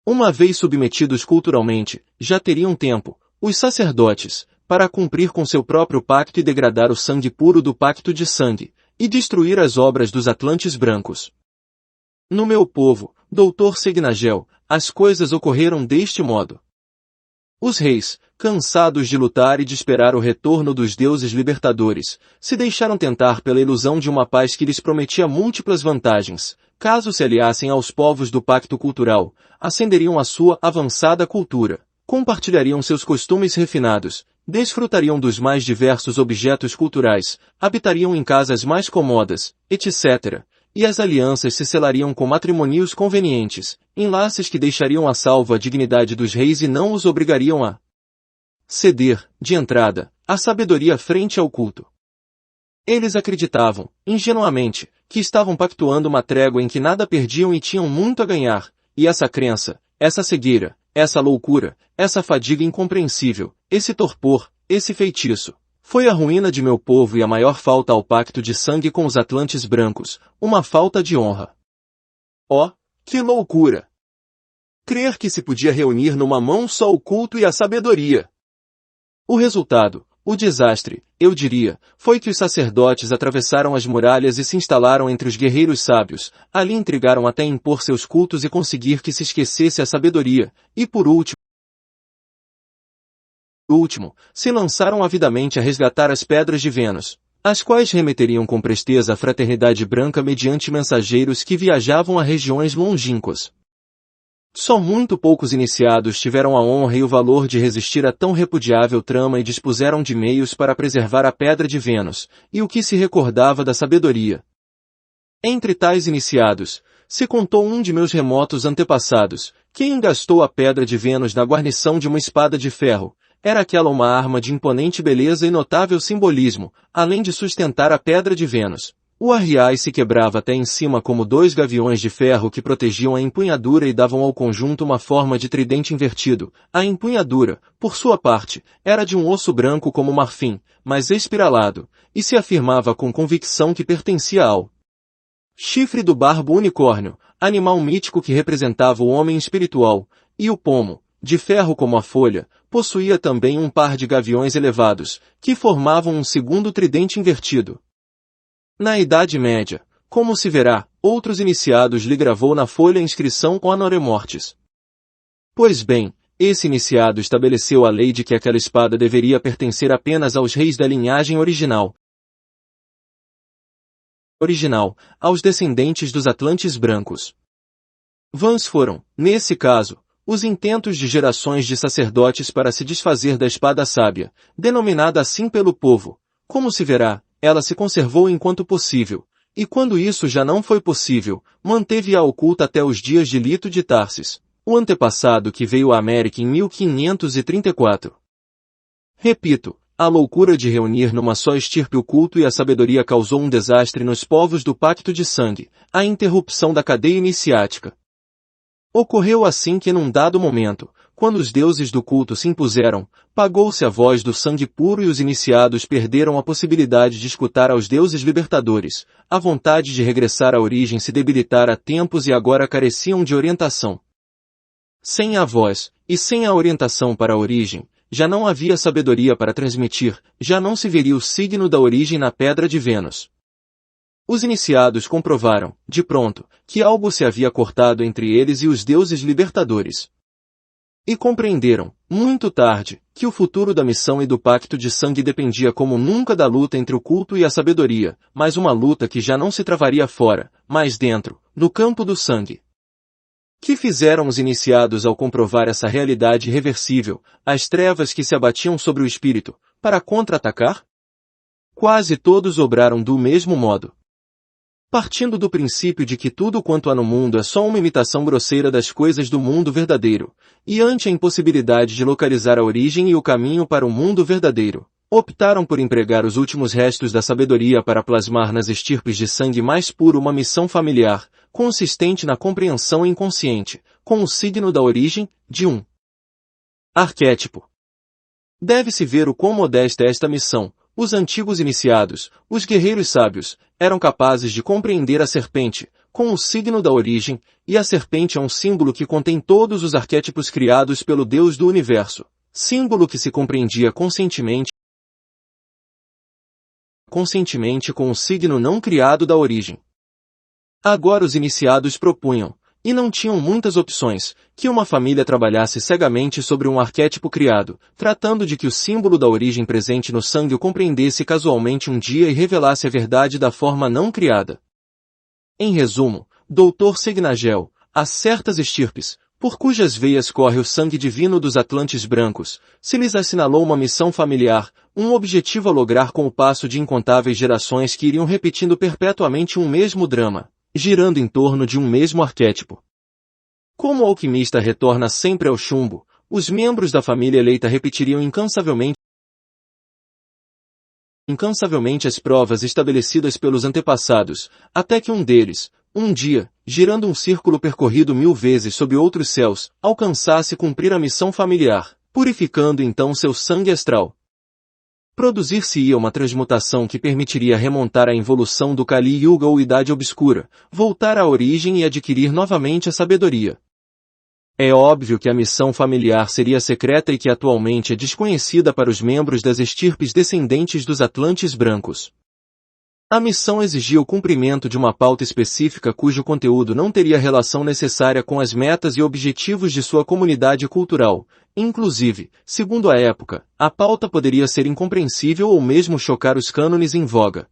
Uma vez submetidos culturalmente, já teriam tempo, os sacerdotes, para cumprir com seu próprio pacto e degradar o sangue puro do pacto de sangue, e destruir as obras dos Atlantes brancos. No meu povo, Dr. Segnagel, as coisas ocorreram deste modo. Os reis, cansados de lutar e de esperar o retorno dos deuses libertadores, se deixaram tentar pela ilusão de uma paz que lhes prometia múltiplas vantagens. Caso se aliassem aos povos do pacto cultural, ascenderiam a sua avançada cultura, compartilhariam seus costumes refinados, desfrutariam dos mais diversos objetos culturais, habitariam em casas mais comodas, etc., e as alianças se selariam com matrimônios convenientes, enlaces que deixariam a salvo a dignidade dos reis e não os obrigariam a ceder, de entrada, a sabedoria frente ao culto. Eles acreditavam, ingenuamente, que estavam pactuando uma trégua em que nada perdiam e tinham muito a ganhar, e essa crença, essa cegueira, essa loucura, essa fadiga incompreensível, esse torpor, esse feitiço, foi a ruína de meu povo e a maior falta ao pacto de sangue com os Atlantes brancos, uma falta de honra. Oh, que loucura! Crer que se podia reunir numa mão só o culto e a sabedoria. O resultado, o desastre, eu diria, foi que os sacerdotes atravessaram as muralhas e se instalaram entre os guerreiros sábios, ali intrigaram até impor seus cultos e conseguir que se esquecesse a sabedoria, e por último, se lançaram avidamente a resgatar as pedras de Vênus, as quais remeteriam com presteza à fraternidade branca mediante mensageiros que viajavam a regiões longínquas. Só muito poucos iniciados tiveram a honra e o valor de resistir a tão repudiável trama e dispuseram de meios para preservar a pedra de Vênus, e o que se recordava da sabedoria. Entre tais iniciados, se contou um de meus remotos antepassados, que engastou a pedra de Vênus na guarnição de uma espada de ferro. Era aquela uma arma de imponente beleza e notável simbolismo, além de sustentar a pedra de Vênus. O arriai se quebrava até em cima como dois gaviões de ferro que protegiam a empunhadura e davam ao conjunto uma forma de tridente invertido. A empunhadura, por sua parte, era de um osso branco como marfim, mas espiralado, e se afirmava com convicção que pertencia ao chifre do barbo unicórnio, animal mítico que representava o homem espiritual, e o pomo, de ferro como a folha, possuía também um par de gaviões elevados, que formavam um segundo tridente invertido. Na Idade Média, como se verá, outros iniciados lhe gravou na folha a inscrição Honore Mortis. Pois bem, esse iniciado estabeleceu a lei de que aquela espada deveria pertencer apenas aos reis da linhagem original, aos descendentes dos Atlantes brancos. Vãs foram, nesse caso, os intentos de gerações de sacerdotes para se desfazer da espada sábia, denominada assim pelo povo. Como se verá, ela se conservou enquanto possível, e quando isso já não foi possível, manteve-a oculta até os dias de Lito de Tarsis, o antepassado que veio à América em 1534. Repito, a loucura de reunir numa só estirpe o culto e a sabedoria causou um desastre nos povos do pacto de sangue, a interrupção da cadeia iniciática. Ocorreu assim que num dado momento, quando os deuses do culto se impuseram, pagou-se a voz do sangue puro e os iniciados perderam a possibilidade de escutar aos deuses libertadores, a vontade de regressar à origem se debilitara há tempos e agora careciam de orientação. Sem a voz, e sem a orientação para a origem, já não havia sabedoria para transmitir, já não se veria o signo da origem na pedra de Vênus. Os iniciados comprovaram, de pronto, que algo se havia cortado entre eles e os deuses libertadores. E compreenderam, muito tarde, que o futuro da missão e do pacto de sangue dependia como nunca da luta entre o culto e a sabedoria, mas uma luta que já não se travaria fora, mas dentro, no campo do sangue. Que fizeram os iniciados ao comprovar essa realidade irreversível, as trevas que se abatiam sobre o espírito, para contra-atacar? Quase todos obraram do mesmo modo. Partindo do princípio de que tudo quanto há no mundo é só uma imitação grosseira das coisas do mundo verdadeiro, e ante a impossibilidade de localizar a origem e o caminho para o mundo verdadeiro, optaram por empregar os últimos restos da sabedoria para plasmar nas estirpes de sangue mais puro uma missão familiar, consistente na compreensão inconsciente, com o signo da origem, de um arquétipo. Deve-se ver o quão modesta é esta missão. Os antigos iniciados, os guerreiros sábios, eram capazes de compreender a serpente, com o signo da origem, e a serpente é um símbolo que contém todos os arquétipos criados pelo Deus do universo, símbolo que se compreendia conscientemente com o signo não criado da origem. Agora os iniciados propunham, e não tinham muitas opções, que uma família trabalhasse cegamente sobre um arquétipo criado, tratando de que o símbolo da origem presente no sangue o compreendesse casualmente um dia e revelasse a verdade da forma não criada. Em resumo, Dr. Segnagel, há certas estirpes, por cujas veias corre o sangue divino dos Atlantes brancos, se lhes assinalou uma missão familiar, um objetivo a lograr com o passo de incontáveis gerações que iriam repetindo perpetuamente um mesmo drama, girando em torno de um mesmo arquétipo. Como o alquimista retorna sempre ao chumbo, os membros da família eleita repetiriam incansavelmente as provas estabelecidas pelos antepassados, até que um deles, um dia, girando um círculo percorrido 1000 vezes sob outros céus, alcançasse cumprir a missão familiar, purificando então seu sangue astral. Produzir-se-ia uma transmutação que permitiria remontar a involução do Kali Yuga ou Idade Obscura, voltar à origem e adquirir novamente a sabedoria. É óbvio que a missão familiar seria secreta e que atualmente é desconhecida para os membros das estirpes descendentes dos Atlantes brancos. A missão exigia o cumprimento de uma pauta específica cujo conteúdo não teria relação necessária com as metas e objetivos de sua comunidade cultural. Inclusive, segundo a época, a pauta poderia ser incompreensível ou mesmo chocar os cânones em voga.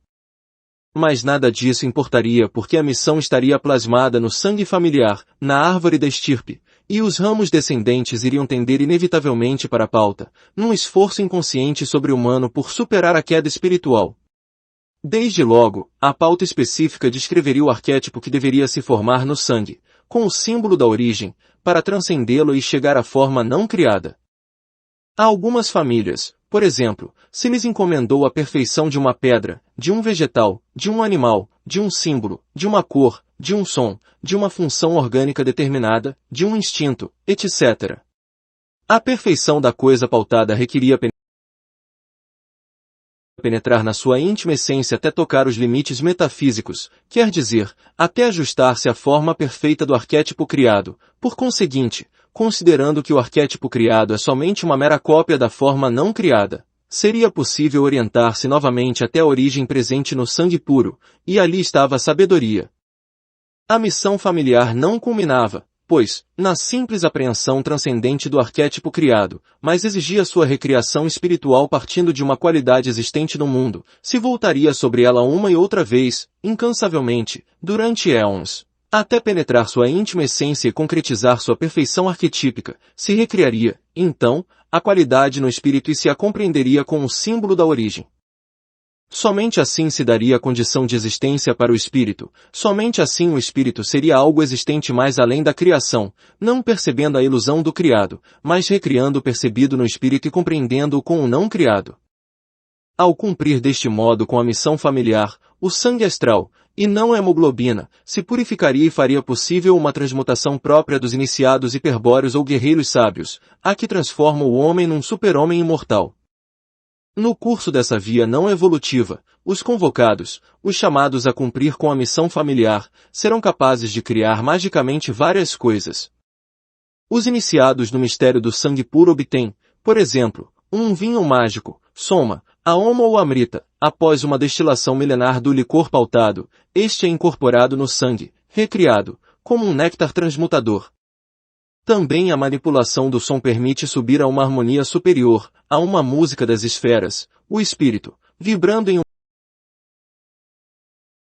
Mas nada disso importaria porque a missão estaria plasmada no sangue familiar, na árvore da estirpe, e os ramos descendentes iriam tender inevitavelmente para a pauta, num esforço inconsciente sobre-humano por superar a queda espiritual. Desde logo, a pauta específica descreveria o arquétipo que deveria se formar no sangue, com o símbolo da origem, para transcendê-lo e chegar à forma não criada. Há algumas famílias, por exemplo, se lhes encomendou a perfeição de uma pedra, de um vegetal, de um animal, de um símbolo, de uma cor, de um som, de uma função orgânica determinada, de um instinto, etc. A perfeição da coisa pautada requeria penetrar na sua íntima essência até tocar os limites metafísicos, quer dizer, até ajustar-se à forma perfeita do arquétipo criado. Por conseguinte, considerando que o arquétipo criado é somente uma mera cópia da forma não criada, seria possível orientar-se novamente até a origem presente no sangue puro, e ali estava a sabedoria. A missão familiar não culminava, pois, na simples apreensão transcendente do arquétipo criado, mas exigia sua recriação espiritual partindo de uma qualidade existente no mundo, se voltaria sobre ela uma e outra vez, incansavelmente, durante éons, até penetrar sua íntima essência e concretizar sua perfeição arquetípica, se recriaria, então, a qualidade no espírito e se a compreenderia com o símbolo da origem. Somente assim se daria a condição de existência para o espírito, somente assim o espírito seria algo existente mais além da criação, não percebendo a ilusão do criado, mas recriando o percebido no espírito e compreendendo-o com o não criado. Ao cumprir deste modo com a missão familiar, o sangue astral, e não a hemoglobina, se purificaria e faria possível uma transmutação própria dos iniciados hiperbóreos ou guerreiros sábios, a que transforma o homem num super-homem imortal. No curso dessa via não evolutiva, os convocados, os chamados a cumprir com a missão familiar, serão capazes de criar magicamente várias coisas. Os iniciados no mistério do sangue puro obtêm, por exemplo, um vinho mágico, soma, aoma ou amrita, após uma destilação milenar do licor pautado, este é incorporado no sangue, recriado, como um néctar transmutador. Também a manipulação do som permite subir a uma harmonia superior, a uma música das esferas, o espírito, vibrando em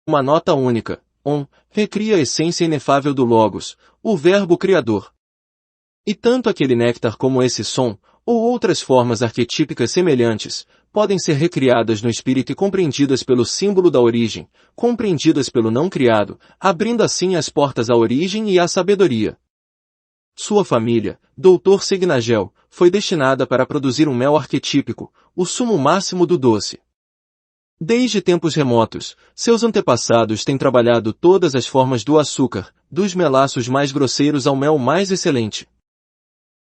uma nota única, recria a essência inefável do Logos, o Verbo Criador. E tanto aquele néctar como esse som, ou outras formas arquetípicas semelhantes, podem ser recriadas no espírito e compreendidas pelo símbolo da origem, compreendidas pelo não criado, abrindo assim as portas à origem e à sabedoria. Sua família, Dr. Segnagel, foi destinada para produzir um mel arquetípico, o sumo máximo do doce. Desde tempos remotos, seus antepassados têm trabalhado todas as formas do açúcar, dos melaços mais grosseiros ao mel mais excelente.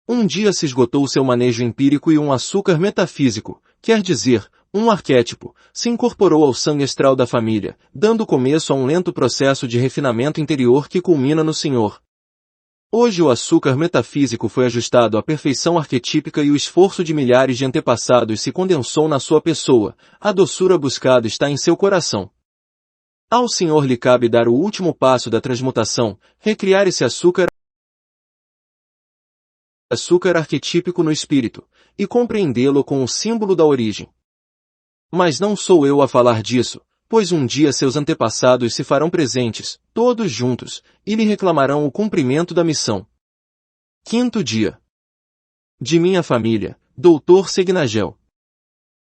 Um dia se esgotou seu manejo empírico e um açúcar metafísico, quer dizer, um arquétipo, se incorporou ao sangue astral da família, dando começo a um lento processo de refinamento interior que culmina no Senhor. Hoje o açúcar metafísico foi ajustado à perfeição arquetípica e o esforço de milhares de antepassados se condensou na sua pessoa, a doçura buscada está em seu coração. Ao Senhor lhe cabe dar o último passo da transmutação, recriar esse açúcar arquetípico no espírito, e compreendê-lo com o símbolo da origem. Mas não sou eu a falar disso, pois um dia seus antepassados se farão presentes, todos juntos, e lhe reclamarão o cumprimento da missão. Quinto dia. De minha família, Dr. Segnagel.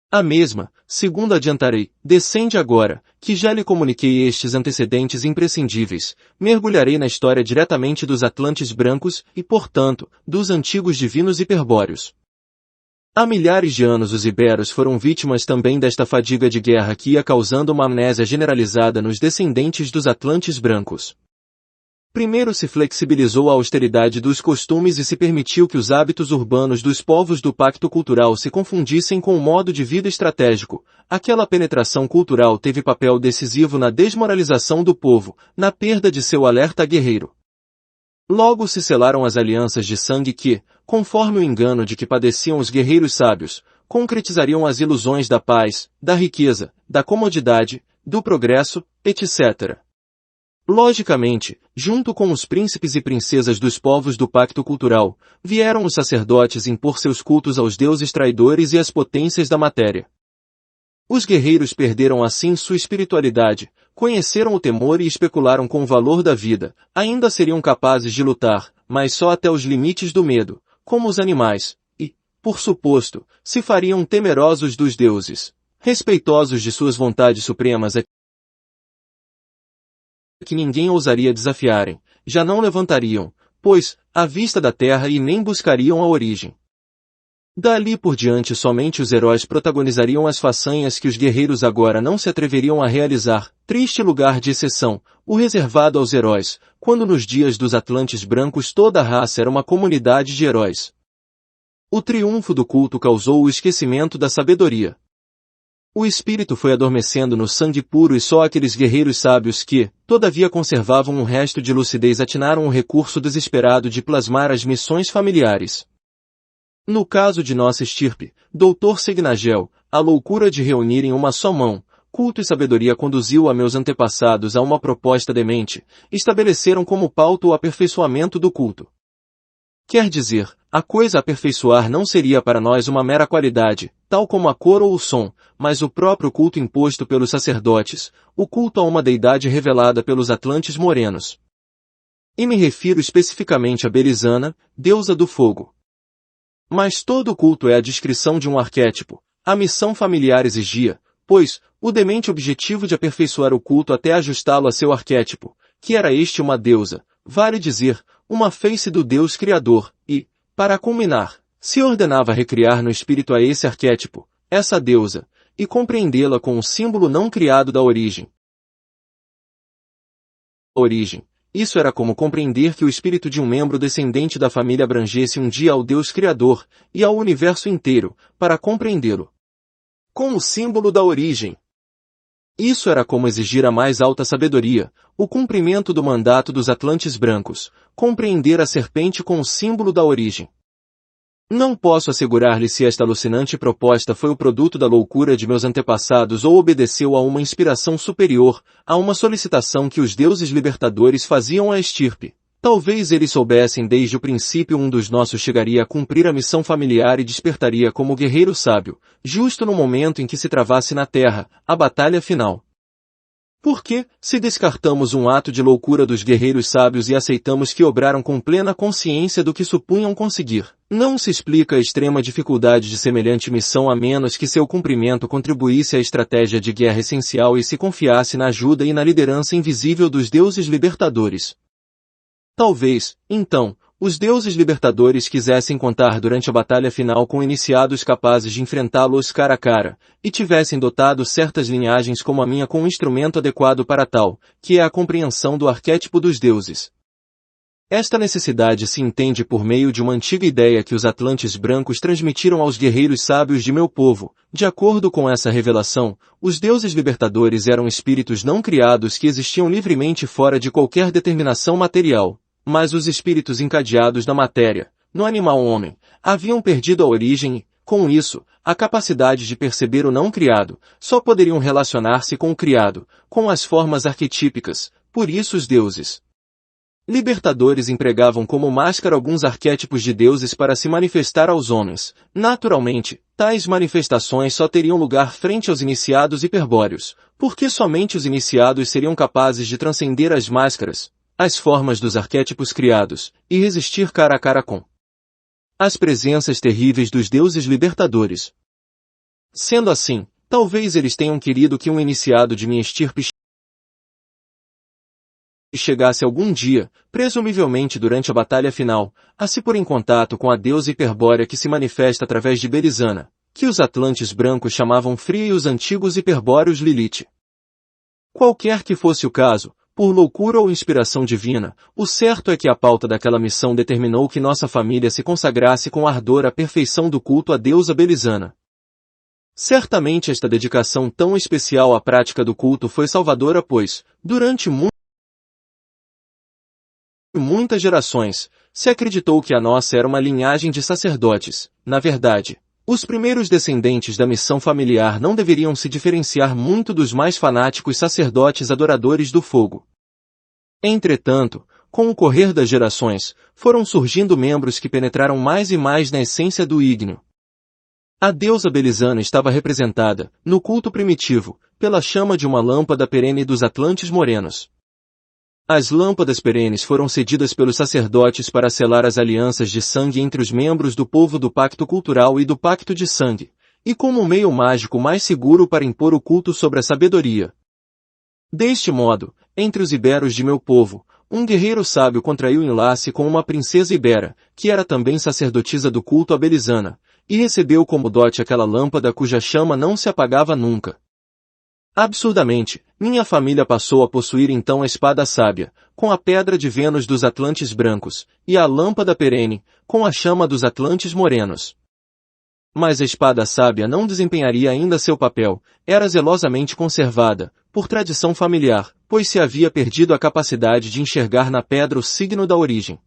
A mesma, segundo adiantarei, descende agora, que já lhe comuniquei estes antecedentes imprescindíveis, mergulharei na história diretamente dos Atlantes brancos e, portanto, dos antigos divinos hiperbóreos. Há milhares de anos os iberos foram vítimas também desta fadiga de guerra que ia causando uma amnésia generalizada nos descendentes dos Atlantes brancos. Primeiro se flexibilizou a austeridade dos costumes e se permitiu que os hábitos urbanos dos povos do pacto cultural se confundissem com o modo de vida estratégico. Aquela penetração cultural teve papel decisivo na desmoralização do povo, na perda de seu alerta guerreiro. Logo se selaram as alianças de sangue que, conforme o engano de que padeciam os guerreiros sábios, concretizariam as ilusões da paz, da riqueza, da comodidade, do progresso, etc. Logicamente, junto com os príncipes e princesas dos povos do pacto cultural, vieram os sacerdotes impor seus cultos aos deuses traidores e às potências da matéria. Os guerreiros perderam assim sua espiritualidade, conheceram o temor e especularam com o valor da vida, ainda seriam capazes de lutar, mas só até os limites do medo, como os animais, e, por suposto, se fariam temerosos dos deuses, respeitosos de suas vontades supremas que ninguém ousaria desafiarem, já não levantariam, pois, à vista da terra e nem buscariam a origem. Dali por diante somente os heróis protagonizariam as façanhas que os guerreiros agora não se atreveriam a realizar, triste lugar de exceção, o reservado aos heróis, quando nos dias dos Atlantes brancos toda a raça era uma comunidade de heróis. O triunfo do culto causou o esquecimento da sabedoria. O espírito foi adormecendo no sangue puro e só aqueles guerreiros sábios que, todavia conservavam um resto de lucidez atinaram o recurso desesperado de plasmar as missões familiares. No caso de nossa estirpe, Dr. Segnagel, a loucura de reunir em uma só mão, culto e sabedoria conduziu a meus antepassados a uma proposta demente, estabeleceram como pauta o aperfeiçoamento do culto. Quer dizer, a coisa a aperfeiçoar não seria para nós uma mera qualidade, tal como a cor ou o som, mas o próprio culto imposto pelos sacerdotes, o culto a uma deidade revelada pelos Atlantes morenos. E me refiro especificamente a Berizana, deusa do fogo. Mas todo culto é a descrição de um arquétipo, a missão familiar exigia, pois, o demente objetivo de aperfeiçoar o culto até ajustá-lo a seu arquétipo, que era este uma deusa, vale dizer, uma face do Deus Criador, e, para culminar, se ordenava recriar no espírito a esse arquétipo, essa deusa, e compreendê-la com o símbolo não criado da origem. Isso era como compreender que o espírito de um membro descendente da família abrangesse um dia ao Deus Criador, e ao universo inteiro, para compreendê-lo com o símbolo da origem. Isso era como exigir a mais alta sabedoria, o cumprimento do mandato dos Atlantes brancos, compreender a serpente com o símbolo da origem. Não posso assegurar-lhe se esta alucinante proposta foi o produto da loucura de meus antepassados ou obedeceu a uma inspiração superior, a uma solicitação que os deuses libertadores faziam à estirpe. Talvez eles soubessem desde o princípio um dos nossos chegaria a cumprir a missão familiar e despertaria como guerreiro sábio, justo no momento em que se travasse na terra, a batalha final. Porque, se descartamos um ato de loucura dos guerreiros sábios e aceitamos que obraram com plena consciência do que supunham conseguir, não se explica a extrema dificuldade de semelhante missão a menos que seu cumprimento contribuísse à estratégia de guerra essencial e se confiasse na ajuda e na liderança invisível dos deuses libertadores. Talvez, então, os deuses libertadores quisessem contar durante a batalha final com iniciados capazes de enfrentá-los cara a cara, e tivessem dotado certas linhagens como a minha com um instrumento adequado para tal, que é a compreensão do arquétipo dos deuses. Esta necessidade se entende por meio de uma antiga ideia que os Atlantes brancos transmitiram aos guerreiros sábios de meu povo. De acordo com essa revelação, os deuses libertadores eram espíritos não criados que existiam livremente fora de qualquer determinação material. Mas os espíritos encadeados na matéria, no animal homem, haviam perdido a origem e, com isso, a capacidade de perceber o não criado, só poderiam relacionar-se com o criado, com as formas arquetípicas, por isso os deuses libertadores empregavam como máscara alguns arquétipos de deuses para se manifestar aos homens. Naturalmente, tais manifestações só teriam lugar frente aos iniciados hiperbóreos, porque somente os iniciados seriam capazes de transcender as máscaras, as formas dos arquétipos criados, e resistir cara a cara com as presenças terríveis dos deuses libertadores. Sendo assim, talvez eles tenham querido que um iniciado de minha estirpe chegasse algum dia, presumivelmente durante a batalha final, a se pôr em contato com a deusa hiperbórea que se manifesta através de Belisana, que os Atlantes brancos chamavam Fria e os antigos hiperbóreos Lilith. Qualquer que fosse o caso, por loucura ou inspiração divina, o certo é que a pauta daquela missão determinou que nossa família se consagrasse com ardor à perfeição do culto à deusa Belisana. Certamente esta dedicação tão especial à prática do foi salvadora pois, durante muitas gerações, se acreditou que a nossa era uma linhagem de sacerdotes. Na verdade, os primeiros descendentes da missão familiar não deveriam se diferenciar muito dos mais fanáticos sacerdotes adoradores do fogo. Entretanto, com o correr das gerações, foram surgindo membros que penetraram mais e mais na essência do ígneo. A deusa Belisana estava representada, no culto primitivo, pela chama de uma lâmpada perene dos Atlantes morenos. As lâmpadas perenes foram cedidas pelos sacerdotes para selar as alianças de sangue entre os membros do povo do pacto cultural e do pacto de sangue, e como um meio mágico mais seguro para impor o culto sobre a sabedoria. Deste modo, entre os iberos de meu povo, um guerreiro sábio contraiu enlace com uma princesa ibera, que era também sacerdotisa do culto a Belisana, e recebeu como dote aquela lâmpada cuja chama não se apagava nunca. Absurdamente, minha família passou a possuir então a espada sábia, com a pedra de Vênus dos Atlantes brancos, e a lâmpada perene, com a chama dos Atlantes morenos. Mas a espada sábia não desempenharia ainda seu papel, era zelosamente conservada, por tradição familiar, pois se havia perdido a capacidade de enxergar na pedra o signo da origem.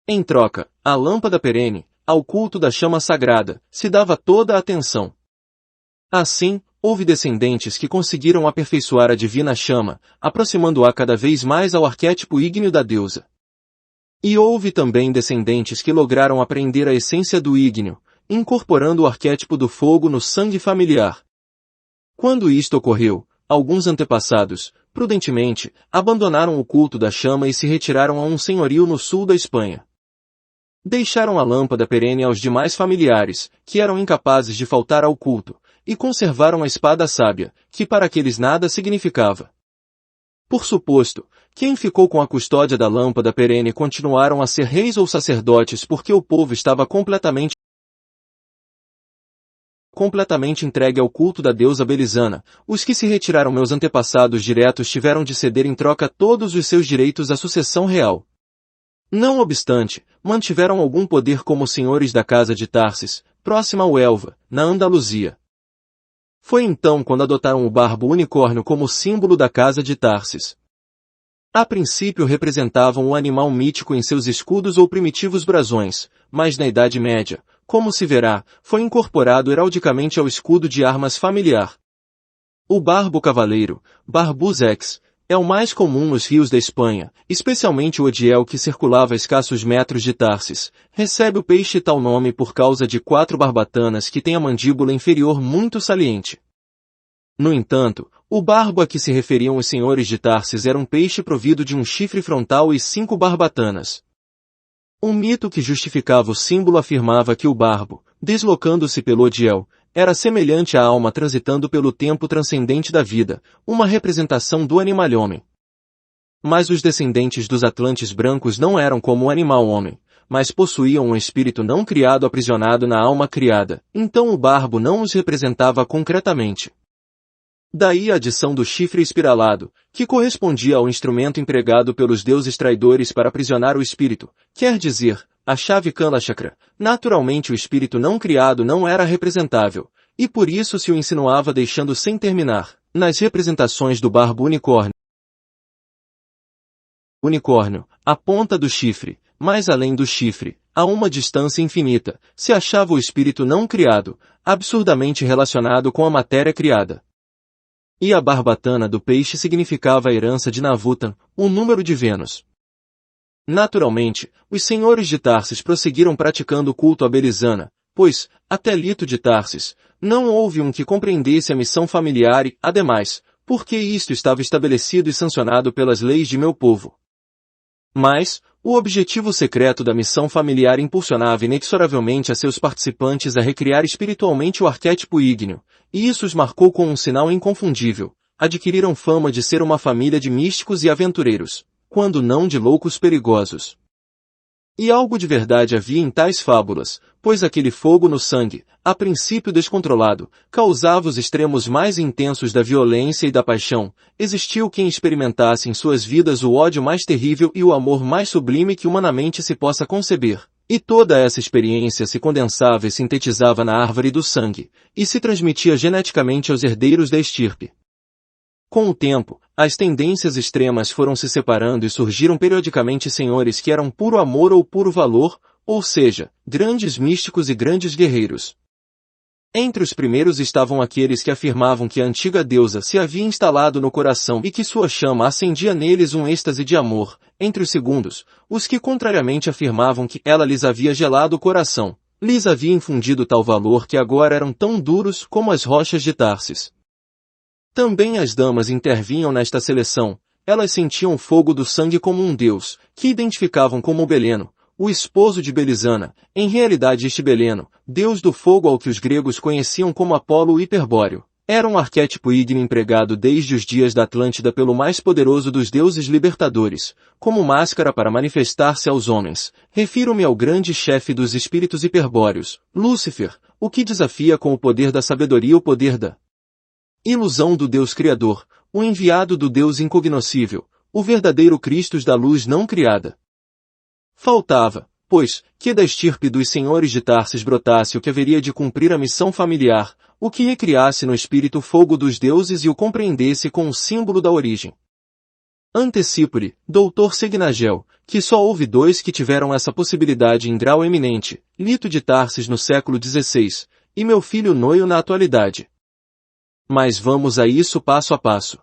Em troca, a lâmpada perene, ao culto da chama sagrada, se dava toda a atenção. Assim, houve descendentes que conseguiram aperfeiçoar a divina chama, aproximando-a cada vez mais ao arquétipo ígneo da deusa. E houve também descendentes que lograram apreender a essência do ígneo, incorporando o arquétipo do fogo no sangue familiar. Quando isto ocorreu, alguns antepassados, prudentemente, abandonaram o culto da chama e se retiraram a um senhorio no sul da Espanha. Deixaram a lâmpada perene aos demais familiares, que eram incapazes de faltar ao culto, e conservaram a espada sábia, que para aqueles nada significava. Por suposto, quem ficou com a custódia da lâmpada perene continuaram a ser reis ou sacerdotes porque o povo estava completamente entregue ao culto da deusa Belisana. Os que se retiraram meus antepassados diretos tiveram de ceder em troca todos os seus direitos à sucessão real. Não obstante, mantiveram algum poder como senhores da casa de Tarsis, próxima ao Elva, na Andaluzia. Foi então quando adotaram o barbo unicórnio como símbolo da casa de Tarsis. A princípio representavam o animal mítico em seus escudos ou primitivos brasões, mas na Idade Média, como se verá, foi incorporado heraldicamente ao escudo de armas familiar. O barbo cavaleiro, Barbus X, É o mais comum nos rios da Espanha, especialmente o Odiel que circulava a escassos metros de Tarsis. Recebe o peixe tal nome por causa de 4 barbatanas que têm a mandíbula inferior muito saliente. No entanto, o barbo a que se referiam os senhores de Tarsis era um peixe provido de um chifre frontal e 5 barbatanas. Um mito que justificava o símbolo afirmava que o barbo, deslocando-se pelo Odiel, era semelhante à alma transitando pelo tempo transcendente da vida, uma representação do animal-homem. Mas os descendentes dos Atlantes brancos não eram como o animal-homem, mas possuíam um espírito não criado aprisionado na alma criada, então o barbo não os representava concretamente. Daí a adição do chifre espiralado, que correspondia ao instrumento empregado pelos deuses traidores para aprisionar o espírito, quer dizer, a chave Kalachakra. Naturalmente o espírito não criado não era representável, e por isso se o insinuava deixando sem terminar, nas representações do barbo unicórnio, a ponta do chifre, mais além do chifre, a uma distância infinita, se achava o espírito não criado, absurdamente relacionado com a matéria criada. E a barbatana do peixe significava a herança de Navutan, o número de Vênus. Naturalmente, os senhores de Tarsis prosseguiram praticando o culto a Belisana, pois, até Lito de Tarsis, não houve um que compreendesse a missão familiar e, ademais, porque isto estava estabelecido e sancionado pelas leis de meu povo. Mas, o objetivo secreto da missão familiar impulsionava inexoravelmente a seus participantes a recriar espiritualmente o arquétipo ígneo, e isso os marcou com um sinal inconfundível: adquiriram fama de ser uma família de místicos e aventureiros, quando não de loucos perigosos. E algo de verdade havia em tais fábulas, pois aquele fogo no sangue, a princípio descontrolado, causava os extremos mais intensos da violência e da paixão. Existiu quem experimentasse em suas vidas o ódio mais terrível e o amor mais sublime que humanamente se possa conceber. E toda essa experiência se condensava e sintetizava na árvore do sangue, e se transmitia geneticamente aos herdeiros da estirpe. Com o tempo, as tendências extremas foram se separando e surgiram periodicamente senhores que eram puro amor ou puro valor, ou seja, grandes místicos e grandes guerreiros. Entre os primeiros estavam aqueles que afirmavam que a antiga deusa se havia instalado no coração e que sua chama acendia neles um êxtase de amor. Entre os segundos, os que contrariamente afirmavam que ela lhes havia gelado o coração, lhes havia infundido tal valor que agora eram tão duros como as rochas de Tarsis. Também as damas intervinham nesta seleção. Elas sentiam o fogo do sangue como um deus, que identificavam como Beleno, o esposo de Belisana, em realidade este Beleno, deus do fogo ao que os gregos conheciam como Apolo Hiperbóreo, era um arquétipo ígneo empregado desde os dias da Atlântida pelo mais poderoso dos deuses libertadores, como máscara para manifestar-se aos homens. Refiro-me ao grande chefe dos espíritos hiperbóreos, Lúcifer, o que desafia com o poder da sabedoria o poder da ilusão do Deus Criador, o enviado do Deus incognoscível, o verdadeiro Cristos da luz não criada. Faltava, pois, que da estirpe dos senhores de Tarsis brotasse o que haveria de cumprir a missão familiar, o que recriasse no espírito o fogo dos deuses e o compreendesse com o símbolo da origem. Antecipo-lhe, Dr. Segnagel, que só houve 2 que tiveram essa possibilidade em grau eminente, Lito de Tarsis no século XVI, e meu filho Noio na atualidade. Mas vamos a isso passo a passo.